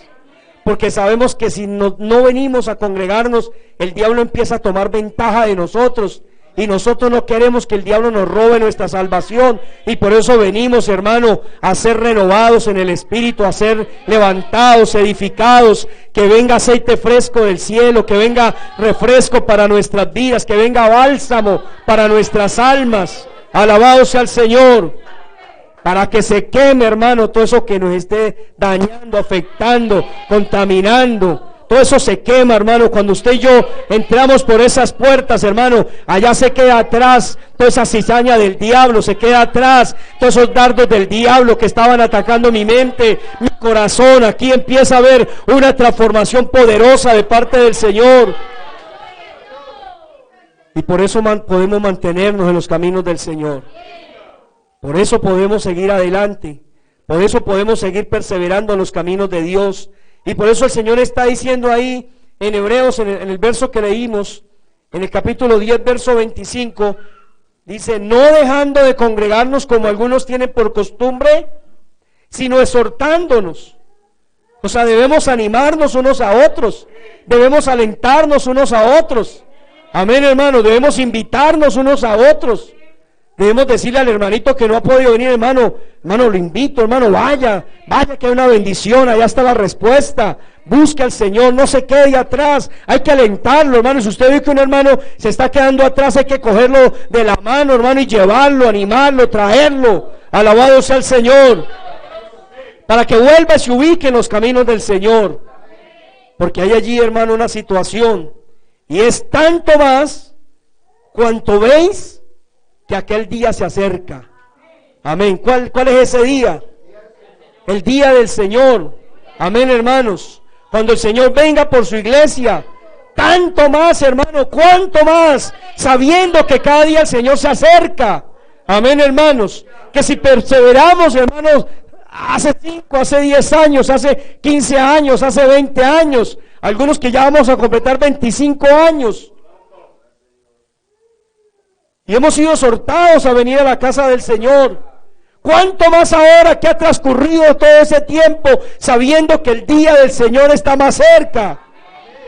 Porque sabemos que si no venimos a congregarnos, el diablo empieza a tomar ventaja de nosotros. Y nosotros no queremos que el diablo nos robe nuestra salvación. Y por eso venimos, hermano, a ser renovados en el Espíritu, a ser levantados, edificados. Que venga aceite fresco del cielo, que venga refresco para nuestras vidas, que venga bálsamo para nuestras almas. Alabado sea el Señor. Para que se queme, hermano, todo eso que nos esté dañando, afectando, contaminando. Todo eso se quema, hermano. Cuando usted y yo entramos por esas puertas, hermano, allá se queda atrás toda esa cizaña del diablo, se queda atrás todos esos dardos del diablo que estaban atacando mi mente, mi corazón. Aquí empieza a haber una transformación poderosa de parte del Señor. Y por eso podemos mantenernos en los caminos del Señor. Por eso podemos seguir adelante. Por eso podemos seguir perseverando en los caminos de Dios. Y por eso el Señor está diciendo ahí en Hebreos, en el verso que leímos, en el capítulo 10, verso 25, dice, no dejando de congregarnos como algunos tienen por costumbre, sino exhortándonos. O sea, debemos animarnos unos a otros, debemos alentarnos unos a otros. Amén, hermano, debemos invitarnos unos a otros. Debemos decirle al hermanito que no ha podido venir, hermano, lo invito, hermano, vaya que hay una bendición, allá está la respuesta. Busque al Señor, no se quede atrás, hay que alentarlo, hermano. Si usted ve que un hermano se está quedando atrás, hay que cogerlo de la mano, hermano, y llevarlo, animarlo, traerlo. Alabado sea el Señor, para que vuelva y se ubique en los caminos del Señor. Porque hay allí, hermano, una situación, y es tanto más cuanto veis que aquel día se acerca. Amén. ¿Cuál es ese día? El día del Señor. Amén, hermanos. Cuando el Señor venga por su iglesia, tanto más, hermano, cuánto más, sabiendo que cada día el Señor se acerca. Amén, hermanos. Que si perseveramos, hermanos, hace 5, hace 10 años, hace 15 años, hace 20 años, algunos que ya vamos a completar 25 años. Y hemos sido exhortados a venir a la casa del Señor. ¿Cuánto más ahora que ha transcurrido todo ese tiempo, sabiendo que el día del Señor está más cerca?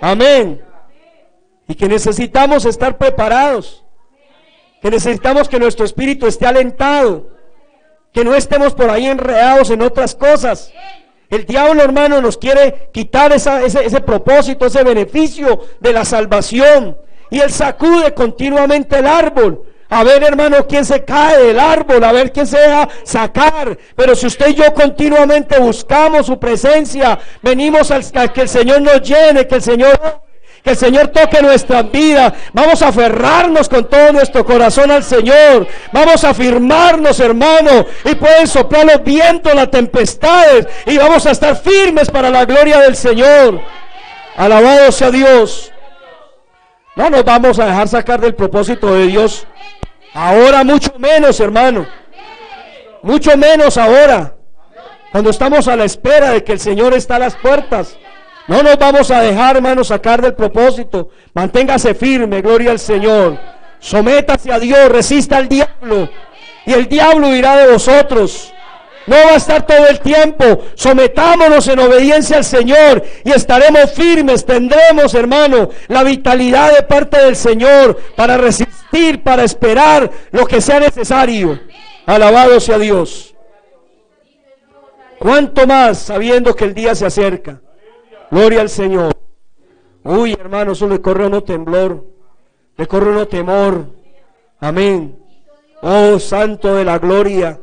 Amén. Y que necesitamos estar preparados. Que necesitamos que nuestro espíritu esté alentado. Que no estemos por ahí enredados en otras cosas. El diablo, hermano, nos quiere quitar ese propósito, ese beneficio de la salvación. Y él sacude continuamente el árbol. A ver, hermano, quién se cae del árbol, a ver quién se deja sacar. Pero si usted y yo continuamente buscamos su presencia, venimos a que el Señor nos llene, que el Señor toque nuestras vidas. Vamos a aferrarnos con todo nuestro corazón al Señor. Vamos a firmarnos, hermano. Y pueden soplar los vientos, las tempestades. Y vamos a estar firmes para la gloria del Señor. Alabado sea Dios. No nos vamos a dejar sacar del propósito de Dios Ahora mucho menos, hermano. Mucho menos ahora. Cuando estamos a la espera de que el Señor está a las puertas. No nos vamos a dejar, hermano, sacar del propósito. Manténgase firme, gloria al Señor. Sométase a Dios, resista al diablo. Y el diablo irá de vosotros. No va a estar todo el tiempo. Sometámonos en obediencia al Señor y estaremos firmes. Tendremos, hermano, la vitalidad de parte del Señor para resistir, para esperar lo que sea necesario. Alabado sea Dios. ¿Cuánto más sabiendo que el día se acerca? Gloria al Señor. Uy, hermano, eso le corre a uno temblor, le corre a uno temor. Amén. Oh, Santo de la gloria.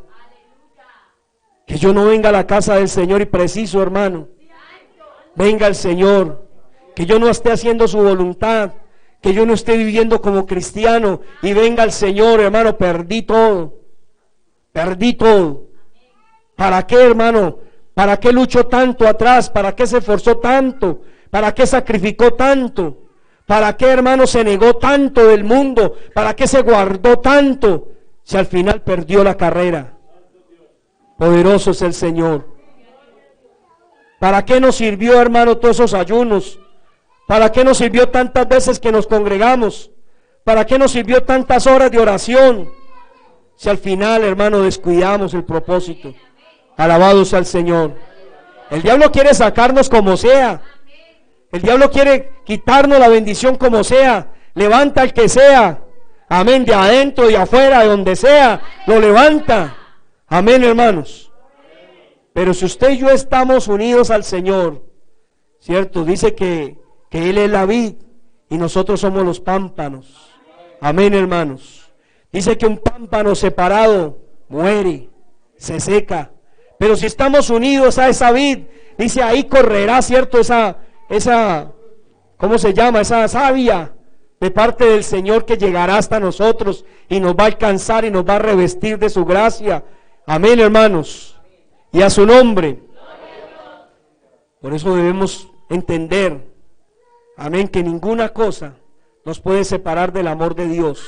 Que yo no venga a la casa del Señor y preciso, hermano, venga el Señor. Que yo no esté haciendo su voluntad, que yo no esté viviendo como cristiano y venga el Señor, hermano, perdí todo. Perdí todo. ¿Para qué, hermano? ¿Para qué luchó tanto atrás? ¿Para qué se esforzó tanto? ¿Para qué sacrificó tanto? ¿Para qué, hermano, se negó tanto del mundo? ¿Para qué se guardó tanto? Si al final perdió la carrera. Poderoso es el Señor. ¿Para qué nos sirvió, hermano, todos esos ayunos? ¿Para qué nos sirvió tantas veces que nos congregamos? ¿Para qué nos sirvió tantas horas de oración? Si al final, hermano, descuidamos el propósito. Alabado sea el Señor. El diablo quiere sacarnos como sea. El diablo quiere quitarnos la bendición como sea. Levanta al que sea. Amén, de adentro, de afuera, de donde sea. Lo levanta. Amén, hermanos. Pero si usted y yo estamos unidos al Señor, ¿cierto? Dice que Él es la vid y nosotros somos los pámpanos. Amén, hermanos. Dice que un pámpano separado muere, se seca. Pero si estamos unidos a esa vid, dice ahí correrá, ¿cierto? Esa, ¿cómo se llama? Esa savia de parte del Señor que llegará hasta nosotros y nos va a alcanzar y nos va a revestir de su gracia. Amén, hermanos. Y a su nombre. Por eso debemos entender, amén, que ninguna cosa nos puede separar del amor de Dios.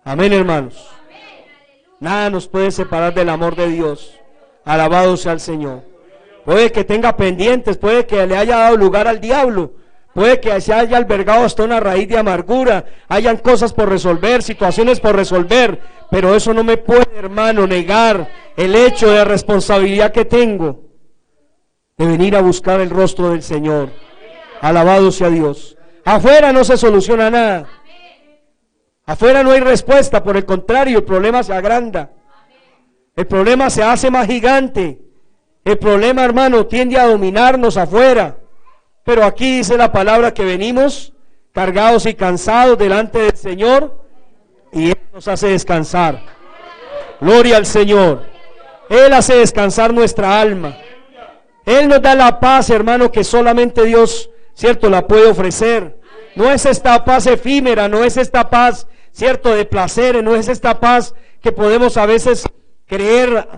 Amén, hermanos. Nada nos puede separar del amor de Dios. Alabado sea el Señor. Puede que tenga pendientes, puede que le haya dado lugar al diablo, puede que se haya albergado hasta una raíz de amargura, hayan cosas por resolver, situaciones por resolver, pero eso no me puede, hermano, negar el hecho de la responsabilidad que tengo de venir a buscar el rostro del Señor. Alabado sea Dios. Afuera no se soluciona nada. Afuera no hay respuesta, por el contrario, el problema se agranda. El problema se hace más gigante. El problema, hermano, tiende a dominarnos afuera. Pero aquí dice la palabra que venimos cargados y cansados delante del Señor y Él nos hace descansar. Gloria al Señor. Él hace descansar nuestra alma. Él nos da la paz, hermano, que solamente Dios, cierto, la puede ofrecer. No es esta paz efímera, no es esta paz, cierto, de placeres, no es esta paz que podemos a veces creer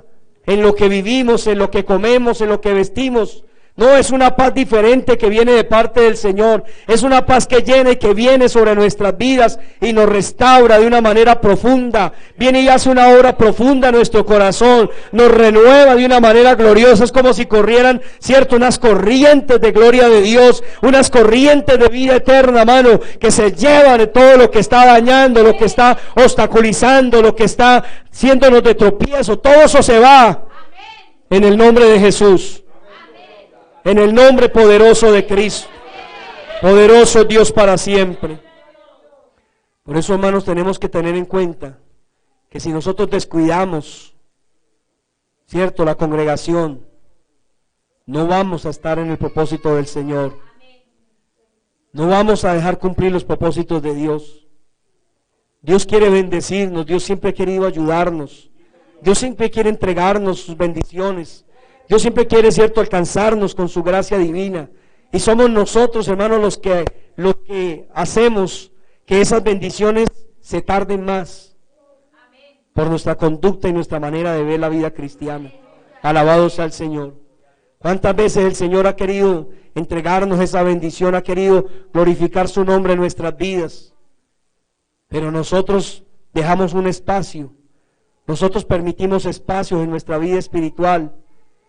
en lo que vivimos, en lo que comemos, en lo que vestimos. No, es una paz diferente que viene de parte del Señor. Es una paz que llena y que viene sobre nuestras vidas y nos restaura de una manera profunda. Viene y hace una obra profunda en nuestro corazón. Nos renueva de una manera gloriosa. Es como si corrieran, cierto, unas corrientes de gloria de Dios, unas corrientes de vida eterna, mano, que se llevan de todo lo que está dañando, lo que está obstaculizando, lo que está haciéndonos de tropiezo. Todo eso se va en el nombre de Jesús. En el nombre poderoso de Cristo. Poderoso Dios para siempre. Por eso, hermanos, tenemos que tener en cuenta que si nosotros descuidamos, cierto, la congregación, no vamos a estar en el propósito del Señor. No vamos a dejar cumplir los propósitos de Dios. Dios quiere bendecirnos, Dios siempre ha querido ayudarnos. Dios siempre quiere entregarnos sus bendiciones. Dios siempre quiere, cierto, alcanzarnos con su gracia divina. Y somos nosotros, hermanos, los que hacemos que esas bendiciones se tarden más. Por nuestra conducta y nuestra manera de ver la vida cristiana. Alabado sea el Señor. ¿Cuántas veces el Señor ha querido entregarnos esa bendición? Ha querido glorificar su nombre en nuestras vidas. Pero nosotros dejamos un espacio. Nosotros permitimos espacios en nuestra vida espiritual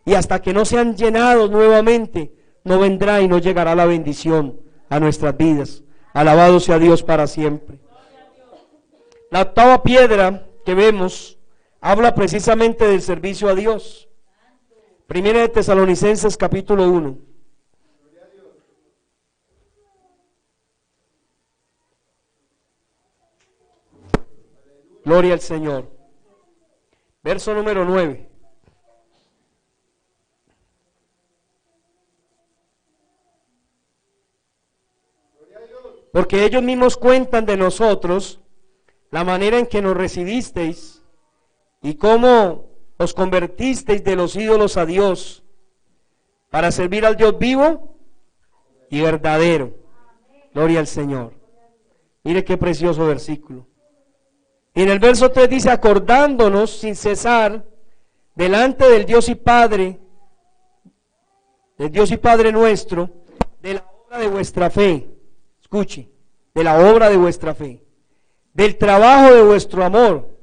y hasta que no sean llenados nuevamente, no vendrá y no llegará la bendición a nuestras vidas. Alabado sea Dios para siempre. La octava piedra que vemos habla precisamente del servicio a Dios. Primera de Tesalonicenses capítulo 1. Gloria al Señor. Verso número 9. Porque ellos mismos cuentan de nosotros la manera en que nos recibisteis y cómo os convertisteis de los ídolos a Dios para servir al Dios vivo y verdadero. Gloria al Señor. Mire qué precioso versículo. Y en el verso 3 dice, acordándonos sin cesar delante del Dios y Padre nuestro, de la obra de vuestra fe. Escuche, de la obra de vuestra fe, del trabajo de vuestro amor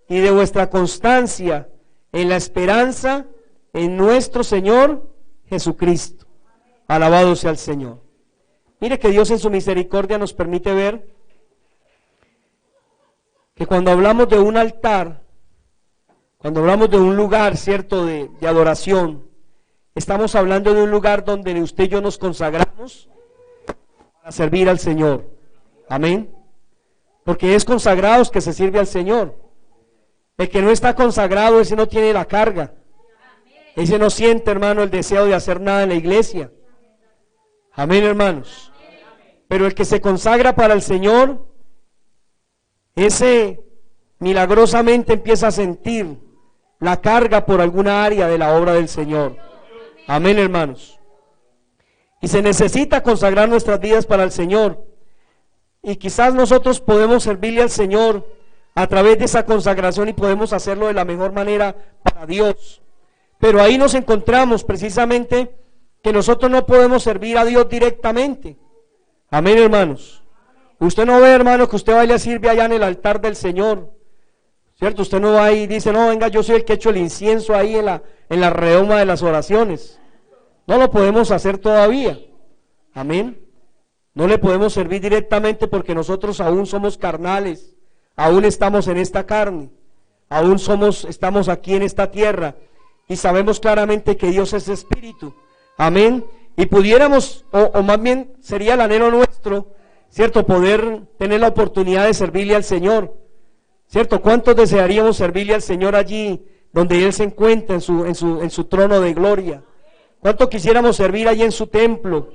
y de vuestra constancia en la esperanza en nuestro Señor Jesucristo. Alabado sea el Señor. Mire que Dios en su misericordia nos permite ver que cuando hablamos de un altar, cuando hablamos de un lugar, cierto, de adoración, estamos hablando de un lugar donde usted y yo nos consagramos para servir al Señor. Amén. Porque es consagrados que se sirve al Señor. El que no está consagrado, ese no tiene la carga. Ese no siente, hermano, el deseo de hacer nada en la iglesia. Amén, hermanos. Pero el que se consagra para el Señor, ese milagrosamente empieza a sentir la carga por alguna área de la obra del Señor. Amén, hermanos. Y se necesita consagrar nuestras vidas para el Señor. Y quizás nosotros podemos servirle al Señor a través de esa consagración y podemos hacerlo de la mejor manera para Dios. Pero ahí nos encontramos precisamente que nosotros no podemos servir a Dios directamente. Amén, hermanos. Usted no ve, hermano, que usted va y le sirve allá en el altar del Señor, ¿cierto? Usted no va y dice, no, venga, yo soy el que echo el incienso ahí en la redoma de las oraciones. No lo podemos hacer todavía. Amén. No le podemos servir directamente porque nosotros aún somos carnales, aún estamos en esta carne, aún estamos aquí en esta tierra y sabemos claramente que Dios es espíritu. Amén. Y pudiéramos, o más bien sería el anhelo nuestro, ¿cierto? Poder tener la oportunidad de servirle al Señor, ¿cierto? ¿Cuántos desearíamos servirle al Señor allí donde Él se encuentra en su trono de gloria? ¿Cuánto quisiéramos servir allí en su templo?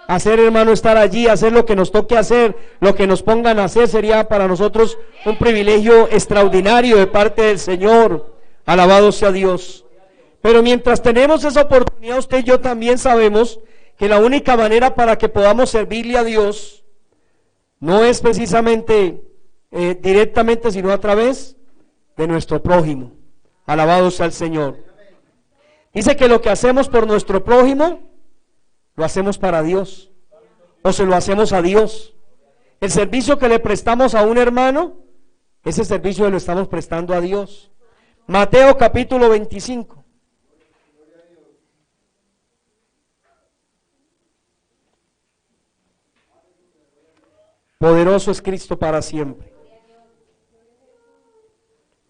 Hacer, hermano, estar allí, hacer lo que nos toque hacer, lo que nos pongan a hacer sería para nosotros un privilegio extraordinario de parte del Señor. Alabado sea Dios. Pero mientras tenemos esa oportunidad, usted y yo también sabemos que la única manera para que podamos servirle a Dios no es precisamente directamente, sino a través de nuestro prójimo. Alabado sea el Señor. Dice que lo que hacemos por nuestro prójimo, lo hacemos para Dios, o se lo hacemos a Dios. El servicio que le prestamos a un hermano, ese servicio lo estamos prestando a Dios. Mateo capítulo 25. Poderoso es Cristo para siempre.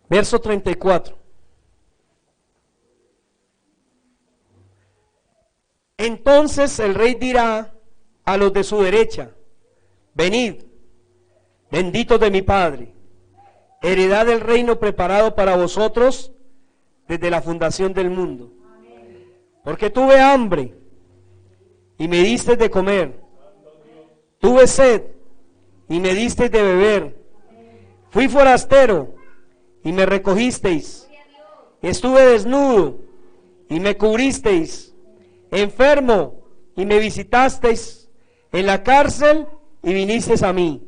Verso 34. Entonces el rey dirá a los de su derecha, venid, benditos de mi Padre, heredad del reino preparado para vosotros desde la fundación del mundo. Porque tuve hambre y me diste de comer, tuve sed y me disteis de beber, fui forastero y me recogisteis, estuve desnudo y me cubristeis, enfermo y me visitasteis, en la cárcel y vinisteis a mí.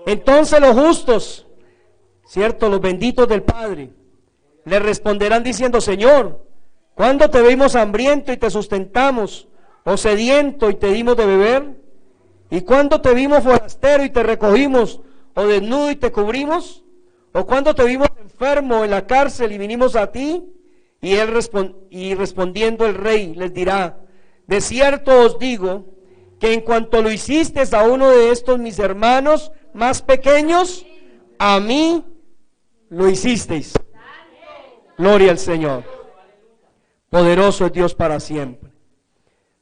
Entonces los justos, cierto, los benditos del Padre, le responderán diciendo, Señor, ¿cuándo te vimos hambriento y te sustentamos, o sediento y te dimos de beber? ¿Y cuándo te vimos forastero y te recogimos, o desnudo y te cubrimos? ¿O cuando te vimos enfermo en la cárcel y vinimos a ti? Y él respondiendo el rey les dirá, de cierto os digo, que en cuanto lo hicisteis a uno de estos mis hermanos más pequeños, a mí lo hicisteis. Gloria al Señor. Poderoso es Dios para siempre.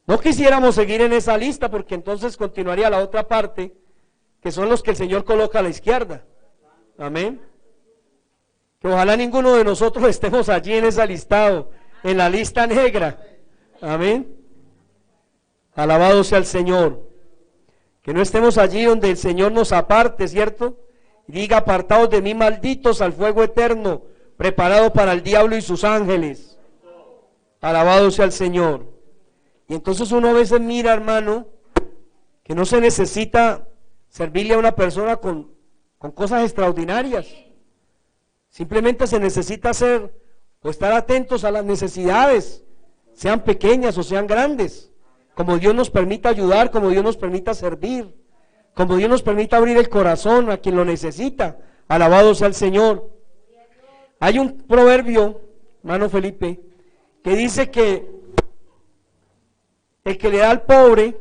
No quisiéramos seguir en esa lista porque entonces continuaría la otra parte, que son los que el Señor coloca a la izquierda. Amén. Que ojalá ninguno de nosotros estemos allí en ese listado, en la lista negra. Amén. Alabado sea el Señor. Que no estemos allí donde el Señor nos aparte, ¿cierto? Y diga, apartados de mí, malditos, al fuego eterno, preparado para el diablo y sus ángeles. Alabado sea el Señor. Y entonces uno a veces mira, hermano, que no se necesita servirle a una persona con cosas extraordinarias. Simplemente se necesita hacer o estar atentos a las necesidades, sean pequeñas o sean grandes, como Dios nos permita ayudar, como Dios nos permita servir, como Dios nos permita abrir el corazón a quien lo necesita. Alabado sea el Señor. Hay un proverbio, hermano Felipe, que dice que el que le da al pobre,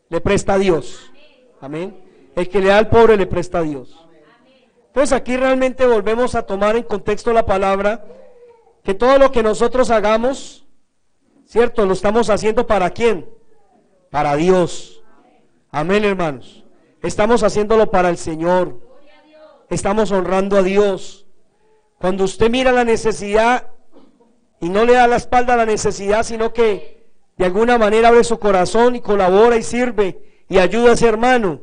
le presta a Dios. Amén. El que le da al pobre, le presta a Dios. Entonces aquí realmente volvemos a tomar en contexto la palabra, que todo lo que nosotros hagamos, ¿cierto? Lo estamos haciendo ¿para quién? Para Dios. Amén, hermanos. Estamos haciéndolo para el Señor. Estamos honrando a Dios. Cuando usted mira la necesidad y no le da la espalda a la necesidad, sino que de alguna manera abre su corazón y colabora y sirve y ayuda a ese hermano,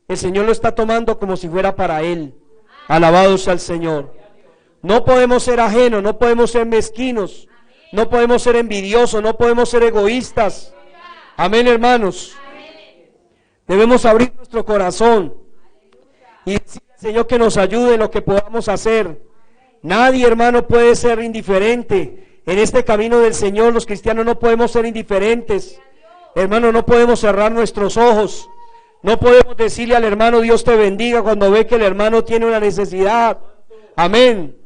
el Señor lo está tomando como si fuera para Él. Alabado sea el Señor. No podemos ser ajenos, no podemos ser mezquinos, no podemos ser envidiosos, no podemos ser egoístas. Amén, hermanos. Debemos abrir nuestro corazón y decirle al Señor que nos ayude en lo que podamos hacer. Nadie, hermano, puede ser indiferente. En este camino del Señor, los cristianos no podemos ser indiferentes. Hermano, no podemos cerrar nuestros ojos. No podemos decirle al hermano Dios te bendiga cuando ve que el hermano tiene una necesidad. Amén.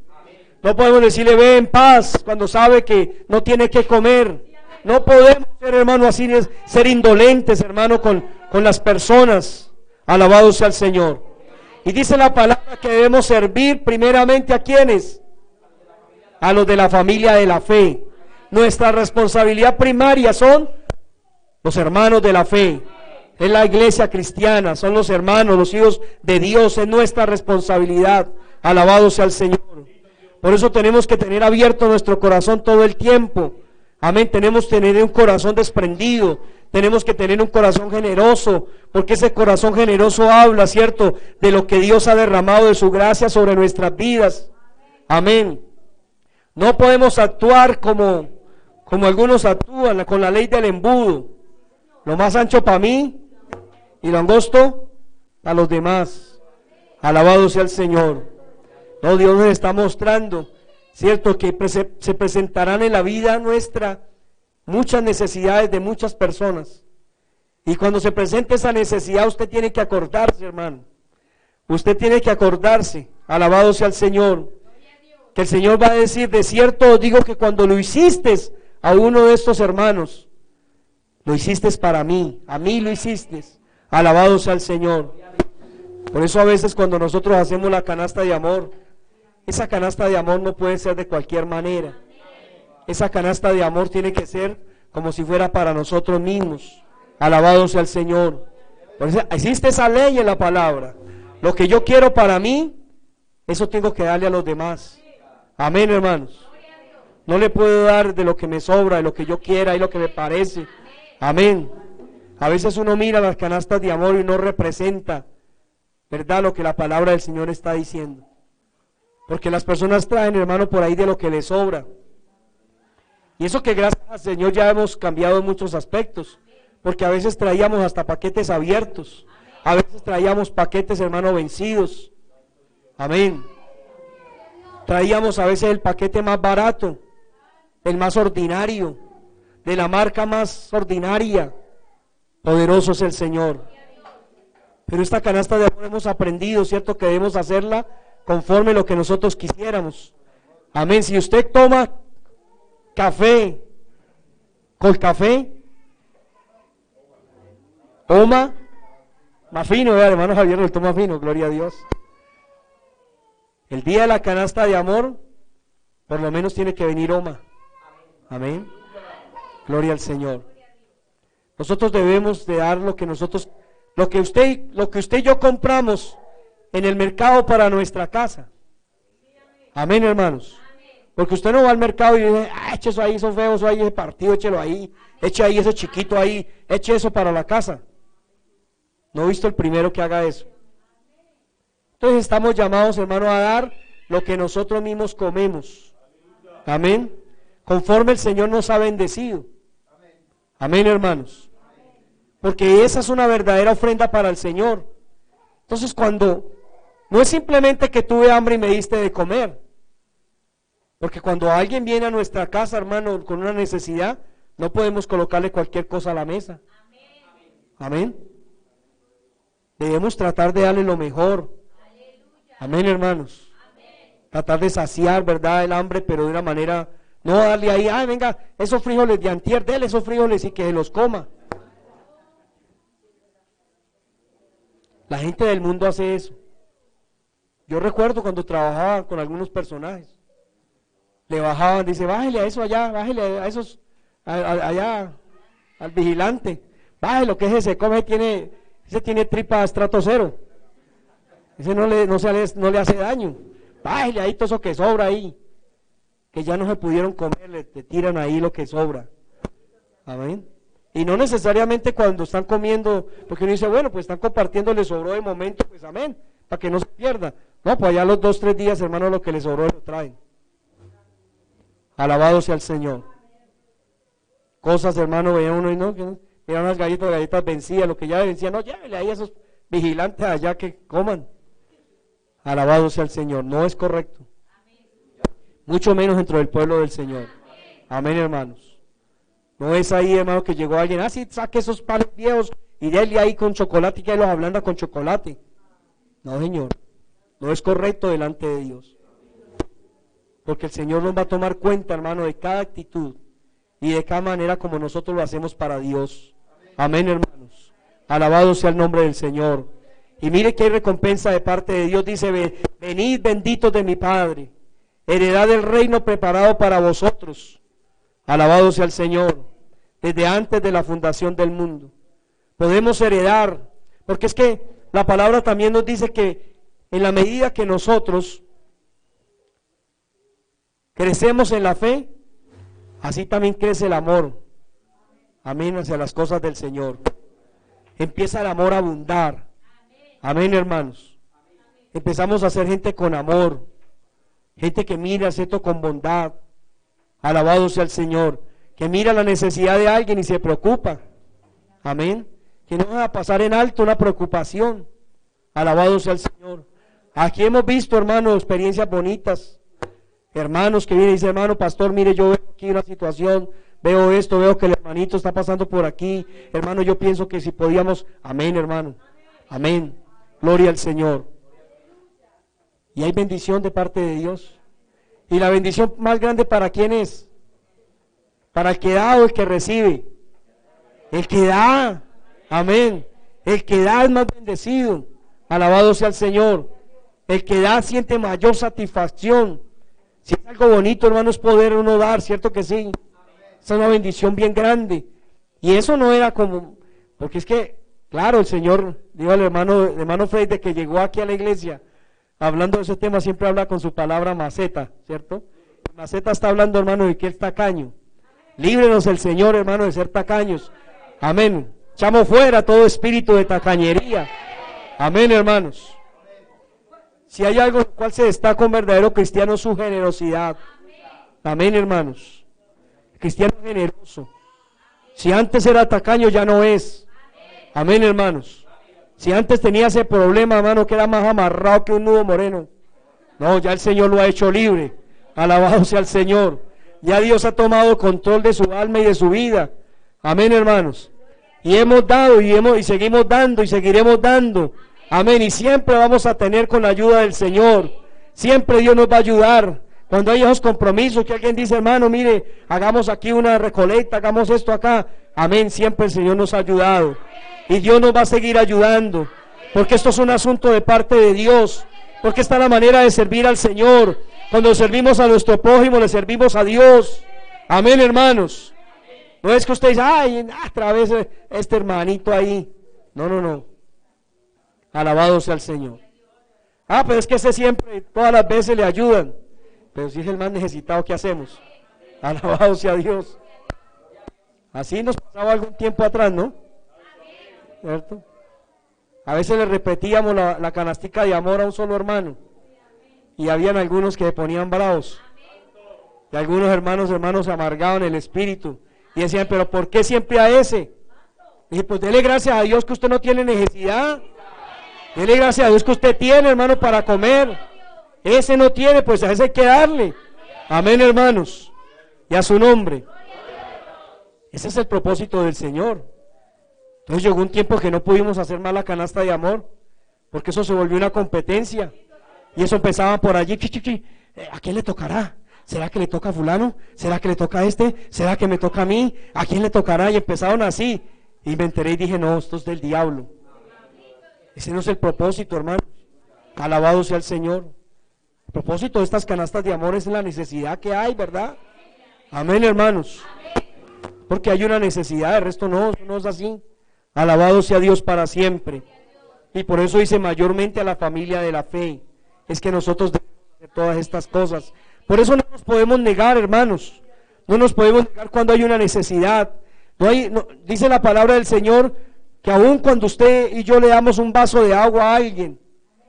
No podemos decirle ve en paz cuando sabe que no tiene que comer. No podemos ser, hermano, así, ser indolentes, hermano, con las personas. Alabado sea el Señor. Y dice la palabra que debemos servir primeramente a quienes, a los de la familia de la fe. Nuestra responsabilidad primaria son los hermanos de la fe. Es la iglesia cristiana, son los hermanos, los hijos de Dios, es nuestra responsabilidad. Alabado sea el Señor. Por eso tenemos que tener abierto nuestro corazón todo el tiempo. Amén, tenemos que tener un corazón desprendido, tenemos que tener un corazón generoso, porque ese corazón generoso habla, ¿cierto?, de lo que Dios ha derramado de su gracia sobre nuestras vidas. Amén. No podemos actuar como algunos actúan, con la ley del embudo. Lo más ancho para mí y lo angosto a los demás. Alabado sea el Señor. No, Dios nos está mostrando, cierto, que se presentarán en la vida nuestra muchas necesidades de muchas personas. Y cuando se presente esa necesidad, usted tiene que acordarse, hermano. Usted tiene que acordarse. Alabado sea el Señor. Que el Señor va a decir, de cierto os digo que cuando lo hiciste a uno de estos hermanos, lo hiciste para mí, a mí lo hiciste. Alabado sea el Señor. Por eso a veces cuando nosotros hacemos la canasta de amor, esa canasta de amor no puede ser de cualquier manera. Esa canasta de amor tiene que ser como si fuera para nosotros mismos. Alabado sea el Señor. Por eso existe esa ley en la palabra. Lo que yo quiero para mí, eso tengo que darle a los demás. Amén, hermanos. No le puedo dar de lo que me sobra, de lo que yo quiera y lo que me parece. Amén. A veces uno mira las canastas de amor y no representa, ¿verdad?, lo que la palabra del Señor está diciendo. Porque las personas traen, hermano, por ahí de lo que les sobra. Y eso que gracias al Señor ya hemos cambiado en muchos aspectos. Porque a veces traíamos hasta paquetes abiertos. A veces traíamos paquetes, hermano, vencidos. Amén. Traíamos a veces el paquete más barato, el más ordinario, de la marca más ordinaria. Poderoso es el Señor. Pero esta canasta de amor hemos aprendido, ¿cierto?, que debemos hacerla conforme lo que nosotros quisiéramos. Amén. Si usted toma café, con café, toma más fino, hermano Javier lo toma fino, gloria a Dios. El día de la canasta de amor, por lo menos tiene que venir Oma. Amén. Gloria al Señor. Nosotros debemos de dar lo que nosotros, lo que usted y yo compramos en el mercado para nuestra casa. Amén, hermanos. Porque usted no va al mercado y dice, eche eso ahí, eso feo, eso ahí, ese partido, échelo ahí, eche ahí ese chiquito ahí, eche eso para la casa. No he visto el primero que haga eso. Entonces estamos llamados, hermano, a dar lo que nosotros mismos comemos. Amén. Conforme el Señor nos ha bendecido. Amén, hermanos. Porque esa es una verdadera ofrenda para el Señor. Entonces no es simplemente que tuve hambre y me diste de comer. Porque cuando alguien viene a nuestra casa, hermano, con una necesidad, no podemos colocarle cualquier cosa a la mesa. Amén. Debemos tratar de darle lo mejor. Amén, hermanos. Tratar de saciar, ¿verdad?, el hambre, pero de una manera, no darle ahí, venga, esos frijoles de antier, dele esos frijoles y que se los coma. La gente del mundo hace eso. Yo recuerdo cuando trabajaba con algunos personajes. Le bajaban, dice, bájele a eso allá, bájele a esos, allá, al vigilante. Bájele lo que es ese, come, ese tiene tripa estrato cero. Ese no le hace daño. Bájele ahí todo eso que sobra ahí. Que ya no se pudieron comer, le tiran ahí lo que sobra. Amén. Y no necesariamente cuando están comiendo, porque uno dice, bueno, pues están compartiendo, les sobró de momento, pues amén, para que no se pierda. No, pues allá los 2-3 días, hermano, lo que les sobró lo traen. Alabado sea el Señor. Cosas, hermano, veía uno y no, eran unas galletas vencidas, lo que ya vencían, no, llévele ahí a esos vigilantes allá que coman. Alabado sea el Señor, no es correcto. Mucho menos dentro del pueblo del Señor. Amén, hermanos. No es ahí, hermano, que llegó alguien, sí, saque esos panes viejos y déle ahí con chocolate y que los ablanda con chocolate. No, Señor, no es correcto delante de Dios. Porque el Señor nos va a tomar cuenta, hermano, de cada actitud y de cada manera como nosotros lo hacemos para Dios. Amén, hermanos. Alabado sea el nombre del Señor. Y mire que hay recompensa de parte de Dios. Dice, venid benditos de mi Padre, heredad del reino preparado para vosotros. Alabado sea el Señor. Desde antes de la fundación del mundo podemos heredar, porque es que la palabra también nos dice que en la medida que nosotros crecemos en la fe, así también crece el amor. Amén, hacia las cosas del Señor. Empieza el amor a abundar. Amén, hermanos. Empezamos a ser gente con amor, gente que mira esto con bondad. Alabado sea el Señor. Que mira la necesidad de alguien y se preocupa. Amén. Que no va a pasar en alto una preocupación. Alabado sea el Señor. Aquí hemos visto, hermanos, experiencias bonitas. Hermanos que vienen y dicen, hermano pastor, mire, yo veo aquí una situación, veo esto, veo que el hermanito está pasando por aquí. Hermano, yo pienso que si podíamos, amén, hermano. Amén. Gloria al Señor. Y hay bendición de parte de Dios. Y la bendición más grande, ¿para quién es? ¿Para el que da o el que recibe? El que da. Amén. El que da es más bendecido. Alabado sea el Señor. El que da siente mayor satisfacción. Si es algo bonito, hermano, es poder uno dar, ¿cierto que sí? Esa es una bendición bien grande. Y eso no era como, porque es que, claro, el Señor, digo al hermano Frey, de que llegó aquí a la iglesia, hablando de ese tema, siempre habla con su palabra maceta, ¿cierto? Maceta está hablando, hermano, de que es tacaño. Líbrenos el Señor, hermano, de ser tacaños. Amén. Echamos fuera todo espíritu de tacañería. Amén, hermanos. Si hay algo en el cual se destaca un verdadero cristiano, su generosidad. Amén, hermanos. Cristiano generoso. Si antes era tacaño, ya no es. Amén, hermanos. Si antes tenía ese problema, hermano, que era más amarrado que un nudo moreno. No, ya el Señor lo ha hecho libre. Alabado sea el Señor. Ya Dios ha tomado control de su alma y de su vida. Amén, hermanos. Y hemos dado y seguimos dando y seguiremos dando. Amén. Y siempre vamos a tener con la ayuda del Señor. Siempre Dios nos va a ayudar. Cuando hay esos compromisos que alguien dice, hermano, mire, hagamos aquí una recolecta, hagamos esto acá. Amén, siempre el Señor nos ha ayudado. Y Dios nos va a seguir ayudando. Porque esto es un asunto de parte de Dios. Porque esta es la manera de servir al Señor. Cuando servimos a nuestro prójimo, le servimos a Dios. Amén, hermanos. No es que usted dice, ay, otra vez este hermanito ahí. No, no, no. Alabado sea el Señor. Pero es que ese siempre, todas las veces le ayudan. Pero si es el más necesitado, ¿qué hacemos? Alabado sea Dios. Así nos pasaba algún tiempo atrás, ¿no? ¿Cierto? A veces le repetíamos la canastica de amor a un solo hermano. Y habían algunos que se ponían bravos. Y algunos hermanos se amargaban el espíritu. Y decían, pero ¿por qué siempre a ese? Y dije, pues dele gracias a Dios que usted no tiene necesidad. Dele gracias a Dios que usted tiene, hermano, para comer. Ese no tiene, pues a ese hay que darle. Amén, hermanos. Y a su nombre. Ese es el propósito del Señor. Entonces llegó un tiempo que no pudimos hacer más la canasta de amor, porque eso se volvió una competencia. Y eso empezaba por allí. ¿A quién le tocará? ¿Será que le toca a fulano? ¿Será que le toca a este? ¿Será que me toca a mí? ¿A quién le tocará? Y empezaron así. Y me enteré y dije, no, esto es del diablo. Ese no es el propósito, hermano. Alabado sea el Señor. El propósito de estas canastas de amor es la necesidad que hay, ¿verdad? Amén, hermanos. Porque hay una necesidad, el resto no es así. Alabado sea Dios para siempre. Y por eso dice mayormente a la familia de la fe. Es que nosotros debemos hacer todas estas cosas. Por eso no nos podemos negar, hermanos. No nos podemos negar cuando hay una necesidad. Dice la palabra del Señor que aun cuando usted y yo le damos un vaso de agua a alguien,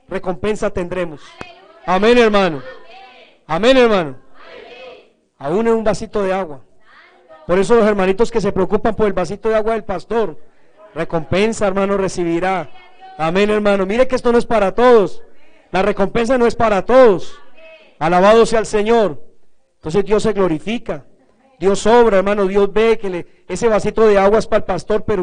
recompensa tendremos. Amén, hermano. Amén, hermano. Aún en un vasito de agua. Por eso los hermanitos que se preocupan por el vasito de agua del pastor, recompensa, hermano, recibirá. Amén, hermano. Mire que esto no es para todos. La recompensa no es para todos. Alabado sea el Señor. Entonces Dios se glorifica. Dios obra, hermano. Dios ve que ese vasito de agua es para el pastor, pero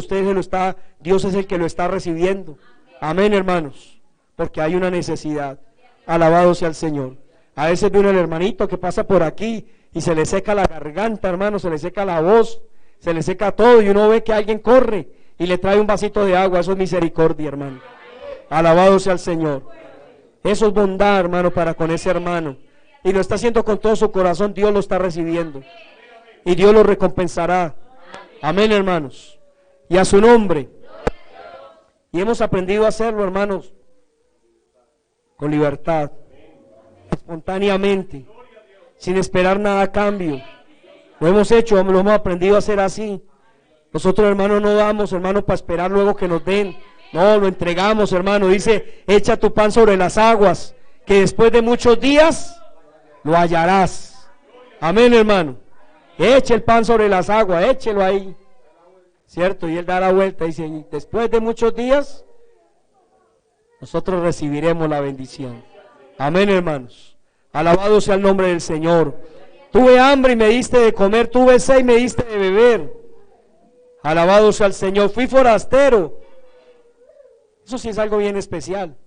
Dios es el que lo está recibiendo. Amén, hermanos. Porque hay una necesidad. Alabado sea el Señor. A veces viene el hermanito que pasa por aquí y se le seca la garganta, hermano, se le seca la voz, se le seca todo y uno ve que alguien corre y le trae un vasito de agua. Eso es misericordia, hermano. Alabado sea el Señor. Eso es bondad, hermano, para con ese hermano. Y lo está haciendo con todo su corazón. Dios lo está recibiendo. Y Dios lo recompensará. Amén, hermanos. Y a su nombre. Y hemos aprendido a hacerlo, hermanos, con libertad, espontáneamente, sin esperar nada a cambio. Lo hemos hecho, lo hemos aprendido a hacer así. Nosotros, hermanos, no damos, hermanos, para esperar luego que nos den. No, lo entregamos, hermano. Dice, echa tu pan sobre las aguas, que después de muchos días lo hallarás. Amén, hermano. Eche el pan sobre las aguas, échelo ahí. ¿Cierto? Y él da la vuelta y dice, después de muchos días, nosotros recibiremos la bendición. Amén, hermanos. Alabado sea el nombre del Señor. Tuve hambre y me diste de comer, tuve sed y me diste de beber. Alabado sea el Señor. Fui forastero. Eso sí es algo bien especial.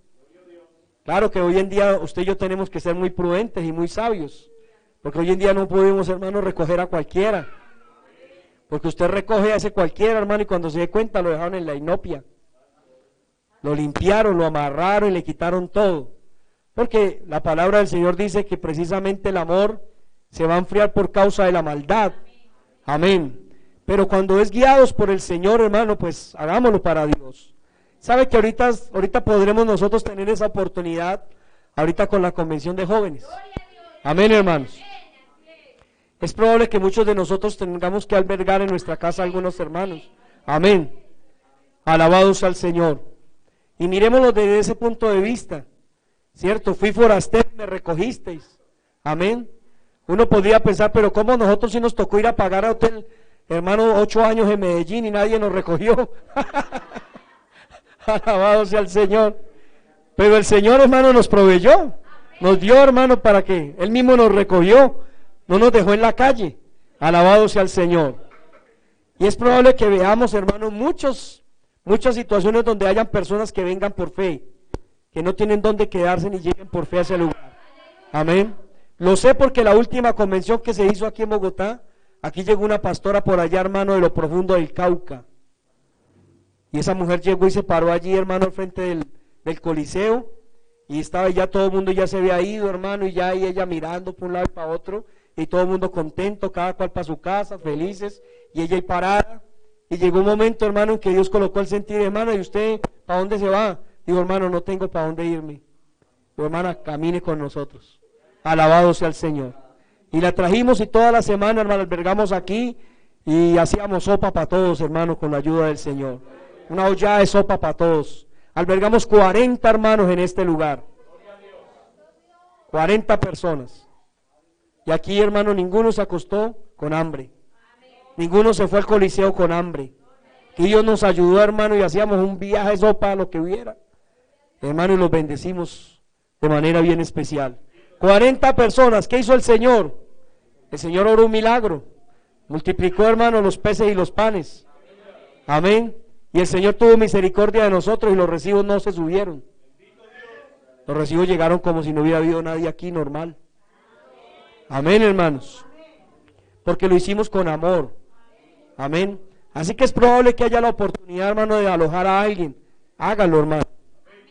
Claro que hoy en día usted y yo tenemos que ser muy prudentes y muy sabios, porque hoy en día no podemos, hermano, recoger a cualquiera, porque usted recoge a ese cualquiera, hermano, y cuando se dé cuenta lo dejaron en la inopia, lo limpiaron, lo amarraron y le quitaron todo, porque la palabra del Señor dice que precisamente el amor se va a enfriar por causa de la maldad. Amén. Pero cuando es guiados por el Señor, hermano, pues hagámoslo para Dios. ¿Sabe que ahorita podremos nosotros tener esa oportunidad, ahorita con la convención de jóvenes? Amén, hermanos. Es probable que muchos de nosotros tengamos que albergar en nuestra casa a algunos hermanos. Amén. Alabados al Señor. Y miremoslo desde ese punto de vista, ¿cierto? Fui forastero y me recogisteis. Amén. Uno podría pensar, pero ¿cómo nosotros sí nos tocó ir a pagar a hotel, hermano, 8 años en Medellín y nadie nos recogió? Alabado sea el Señor. Pero el Señor, hermano, nos proveyó, nos dio, hermano, para que Él mismo nos recogió, no nos dejó en la calle. Alabado sea el Señor. Y es probable que veamos, hermano, muchas situaciones donde hayan personas que vengan por fe, que no tienen dónde quedarse ni lleguen por fe a ese lugar. Amén. Lo sé porque la última convención que se hizo aquí en Bogotá, aquí llegó una pastora por allá, hermano, de lo profundo del Cauca. Y esa mujer llegó y se paró allí, hermano, al frente del Coliseo. Y estaba ya todo el mundo, ya se había ido, hermano, y ya ahí ella mirando por un lado y para otro. Y todo el mundo contento, cada cual para su casa, felices. Y ella ahí parada. Y llegó un momento, hermano, en que Dios colocó el sentir, hermano, ¿y usted para dónde se va? Digo, hermano, no tengo para dónde irme. Digo, hermana, camine con nosotros. Alabado sea el Señor. Y la trajimos y toda la semana, hermano, albergamos aquí y hacíamos sopa para todos, hermano, con la ayuda del Señor. Una olla de sopa para todos. Albergamos 40 hermanos en este lugar. 40 personas. Y aquí, hermano, ninguno se acostó con hambre. Ninguno se fue al Coliseo con hambre. Que Dios nos ayudó, hermano, y hacíamos un viaje de sopa, lo que hubiera. Hermano, y los bendecimos de manera bien especial. 40 personas, ¿qué hizo el Señor? El Señor obró un milagro. Multiplicó, hermano, los peces y los panes. Amén. Y el Señor tuvo misericordia de nosotros y los recibos no se subieron. Los recibos llegaron como si no hubiera habido nadie aquí, normal. Amén, hermanos. Porque lo hicimos con amor. Amén. Así que es probable que haya la oportunidad, hermano, de alojar a alguien. Hágalo, hermano.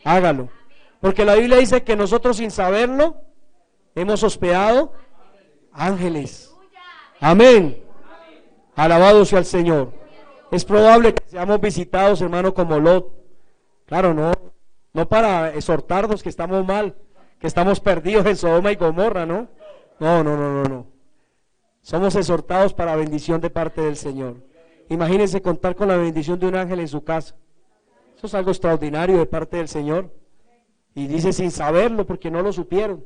Hágalo. Porque la Biblia dice que nosotros sin saberlo hemos hospedado ángeles. Amén. Alabado sea el Señor. Es probable que seamos visitados, hermano, como Lot. Claro, no para exhortarnos que estamos mal, que estamos perdidos en Sodoma y Gomorra, ¿no? No. Somos exhortados para bendición de parte del Señor. Imagínense contar con la bendición de un ángel en su casa. Eso es algo extraordinario de parte del Señor. Y dice sin saberlo porque no lo supieron.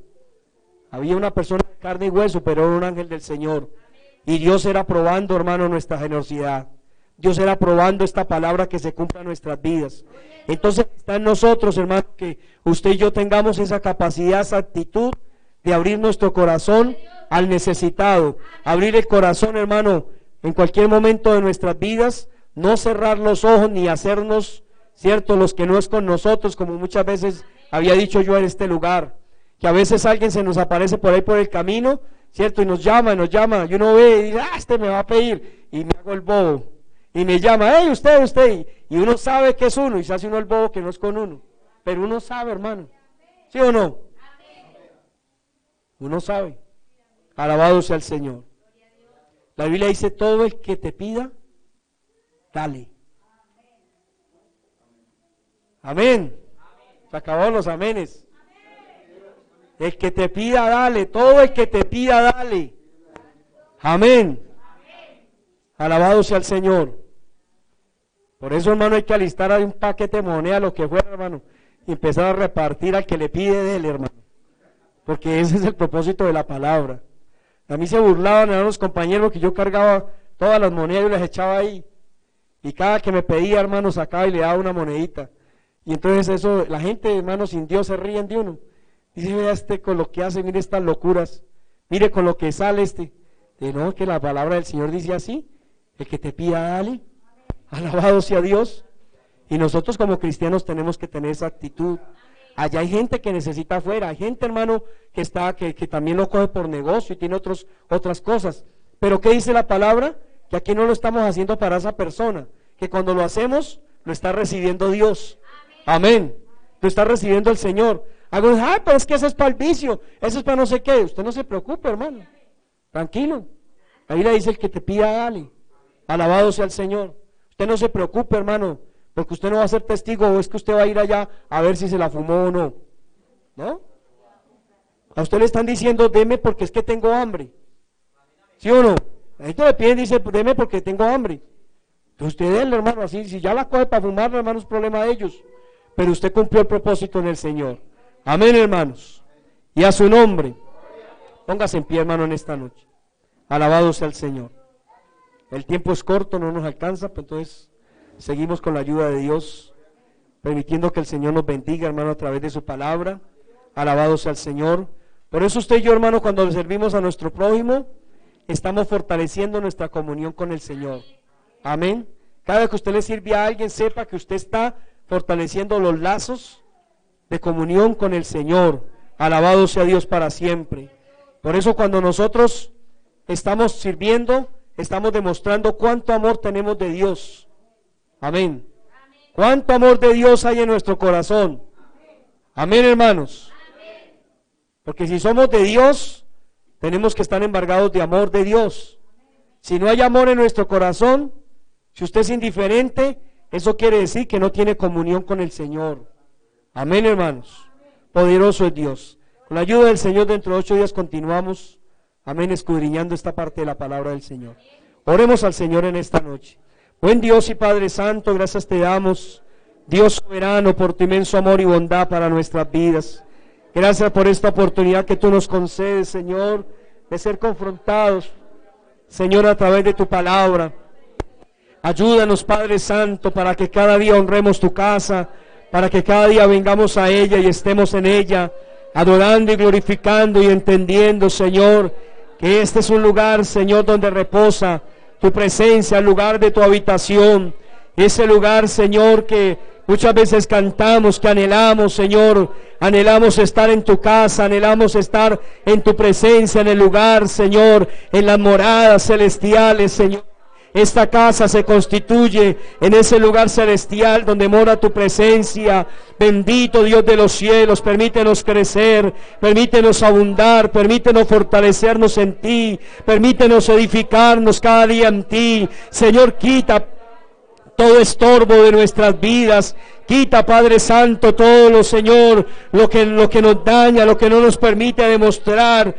Había una persona de carne y hueso, pero era un ángel del Señor. Y Dios era probando, hermano, nuestra generosidad. Dios era probando esta palabra que se cumpla en nuestras vidas. Entonces está en nosotros, hermano, que usted y yo tengamos esa capacidad, esa actitud de abrir nuestro corazón al necesitado. Abrir el corazón, hermano, en cualquier momento de nuestras vidas. No cerrar los ojos ni hacernos, cierto, los que no es con nosotros, como muchas veces había dicho yo en este lugar. Que a veces alguien se nos aparece por ahí por el camino, cierto, y nos llama, y uno ve y dice, este me va a pedir, y me hago el bobo. Y me llama, hey, usted, y uno sabe que es uno, y se hace uno el bobo que no es con uno, pero uno sabe, hermano, ¿sí o no? Uno sabe. Alabado sea el Señor. La Biblia dice, todo el que te pida, dale. Amén. Se acabó los amenes. El que te pida, dale. Todo el que te pida, dale. Amén. Alabado sea el Señor. Por eso, hermano, hay que alistar ahí un paquete de moneda, lo que fuera, hermano, y empezar a repartir al que le pide de él, hermano. Porque ese es el propósito de la palabra. A mí se burlaban, eran los compañeros, que yo cargaba todas las monedas y las echaba ahí. Y cada que me pedía, hermano, sacaba y le daba una monedita. Y entonces eso, la gente, hermano, sin Dios se ríen de uno. Dice, vea con lo que hace, mire estas locuras. Mire con lo que sale De no, que la palabra del Señor dice así. El que te pida, dale. Alabado sea Dios. Y nosotros como cristianos tenemos que tener esa actitud. Allá hay gente que necesita afuera, hay gente, hermano, que también lo coge por negocio y tiene otras cosas. Pero ¿qué dice la palabra? Que aquí no lo estamos haciendo para esa persona, que cuando lo hacemos, lo está recibiendo Dios. Amén. Lo está recibiendo el Señor. Algunos dicen, pero es que eso es para el vicio, eso es para no sé qué. Usted no se preocupe, hermano. Tranquilo. Ahí le dice el que te pida, dale. Alabado sea el Señor. Usted no se preocupe, hermano, porque usted no va a ser testigo, o es que usted va a ir allá a ver si se la fumó o no. ¿No? A usted le están diciendo, deme porque es que tengo hambre. ¿Sí o no? La gente le pide y dice, deme porque tengo hambre. Entonces usted déle, hermano, así, si ya la coge para fumar, hermano, es problema de ellos. Pero usted cumplió el propósito en el Señor. Amén, hermanos. Y a su nombre. Póngase en pie, hermano, en esta noche. Alabado sea el Señor. El tiempo es corto, no nos alcanza, pero entonces seguimos con la ayuda de Dios, permitiendo que el Señor nos bendiga, hermano, a través de su palabra. Alabado sea el Señor. Por eso usted y yo, hermano, cuando le servimos a nuestro prójimo, estamos fortaleciendo nuestra comunión con el Señor. Amén. Cada vez que usted le sirve a alguien, sepa que usted está fortaleciendo los lazos de comunión con el Señor, Alabado sea Dios para siempre. Por eso cuando nosotros estamos sirviendo, estamos demostrando cuánto amor tenemos de Dios. Amén. Cuánto amor de Dios hay en nuestro corazón. Amén, hermanos. Porque si somos de Dios, tenemos que estar embargados de amor de Dios. Si no hay amor en nuestro corazón, si usted es indiferente, eso quiere decir que no tiene comunión con el Señor. Amén, hermanos. Poderoso es Dios. Con la ayuda del Señor, dentro de 8 días continuamos, amén, escudriñando esta parte de la palabra del Señor. Oremos al Señor en esta noche. Buen Dios y Padre Santo, gracias te damos, Dios soberano, por tu inmenso amor y bondad para nuestras vidas. Gracias por esta oportunidad que tú nos concedes, Señor, de ser confrontados, Señor, a través de tu palabra. Ayúdanos, Padre Santo, para que cada día honremos tu casa, para que cada día vengamos a ella y estemos en ella, adorando y glorificando y entendiendo, Señor, que este es un lugar, Señor, donde reposa tu presencia, el lugar de tu habitación, ese lugar, Señor, que muchas veces cantamos, que anhelamos, Señor, anhelamos estar en tu casa, anhelamos estar en tu presencia, en el lugar, Señor, en las moradas celestiales, Señor. Esta casa se constituye en ese lugar celestial donde mora tu presencia. Bendito Dios de los cielos, permítenos crecer, permítenos abundar, permítenos fortalecernos en ti, permítenos edificarnos cada día en ti. Señor, quita todo estorbo de nuestras vidas. Quita, Padre Santo, todo lo, Señor, lo que nos daña, lo que no nos permite demostrar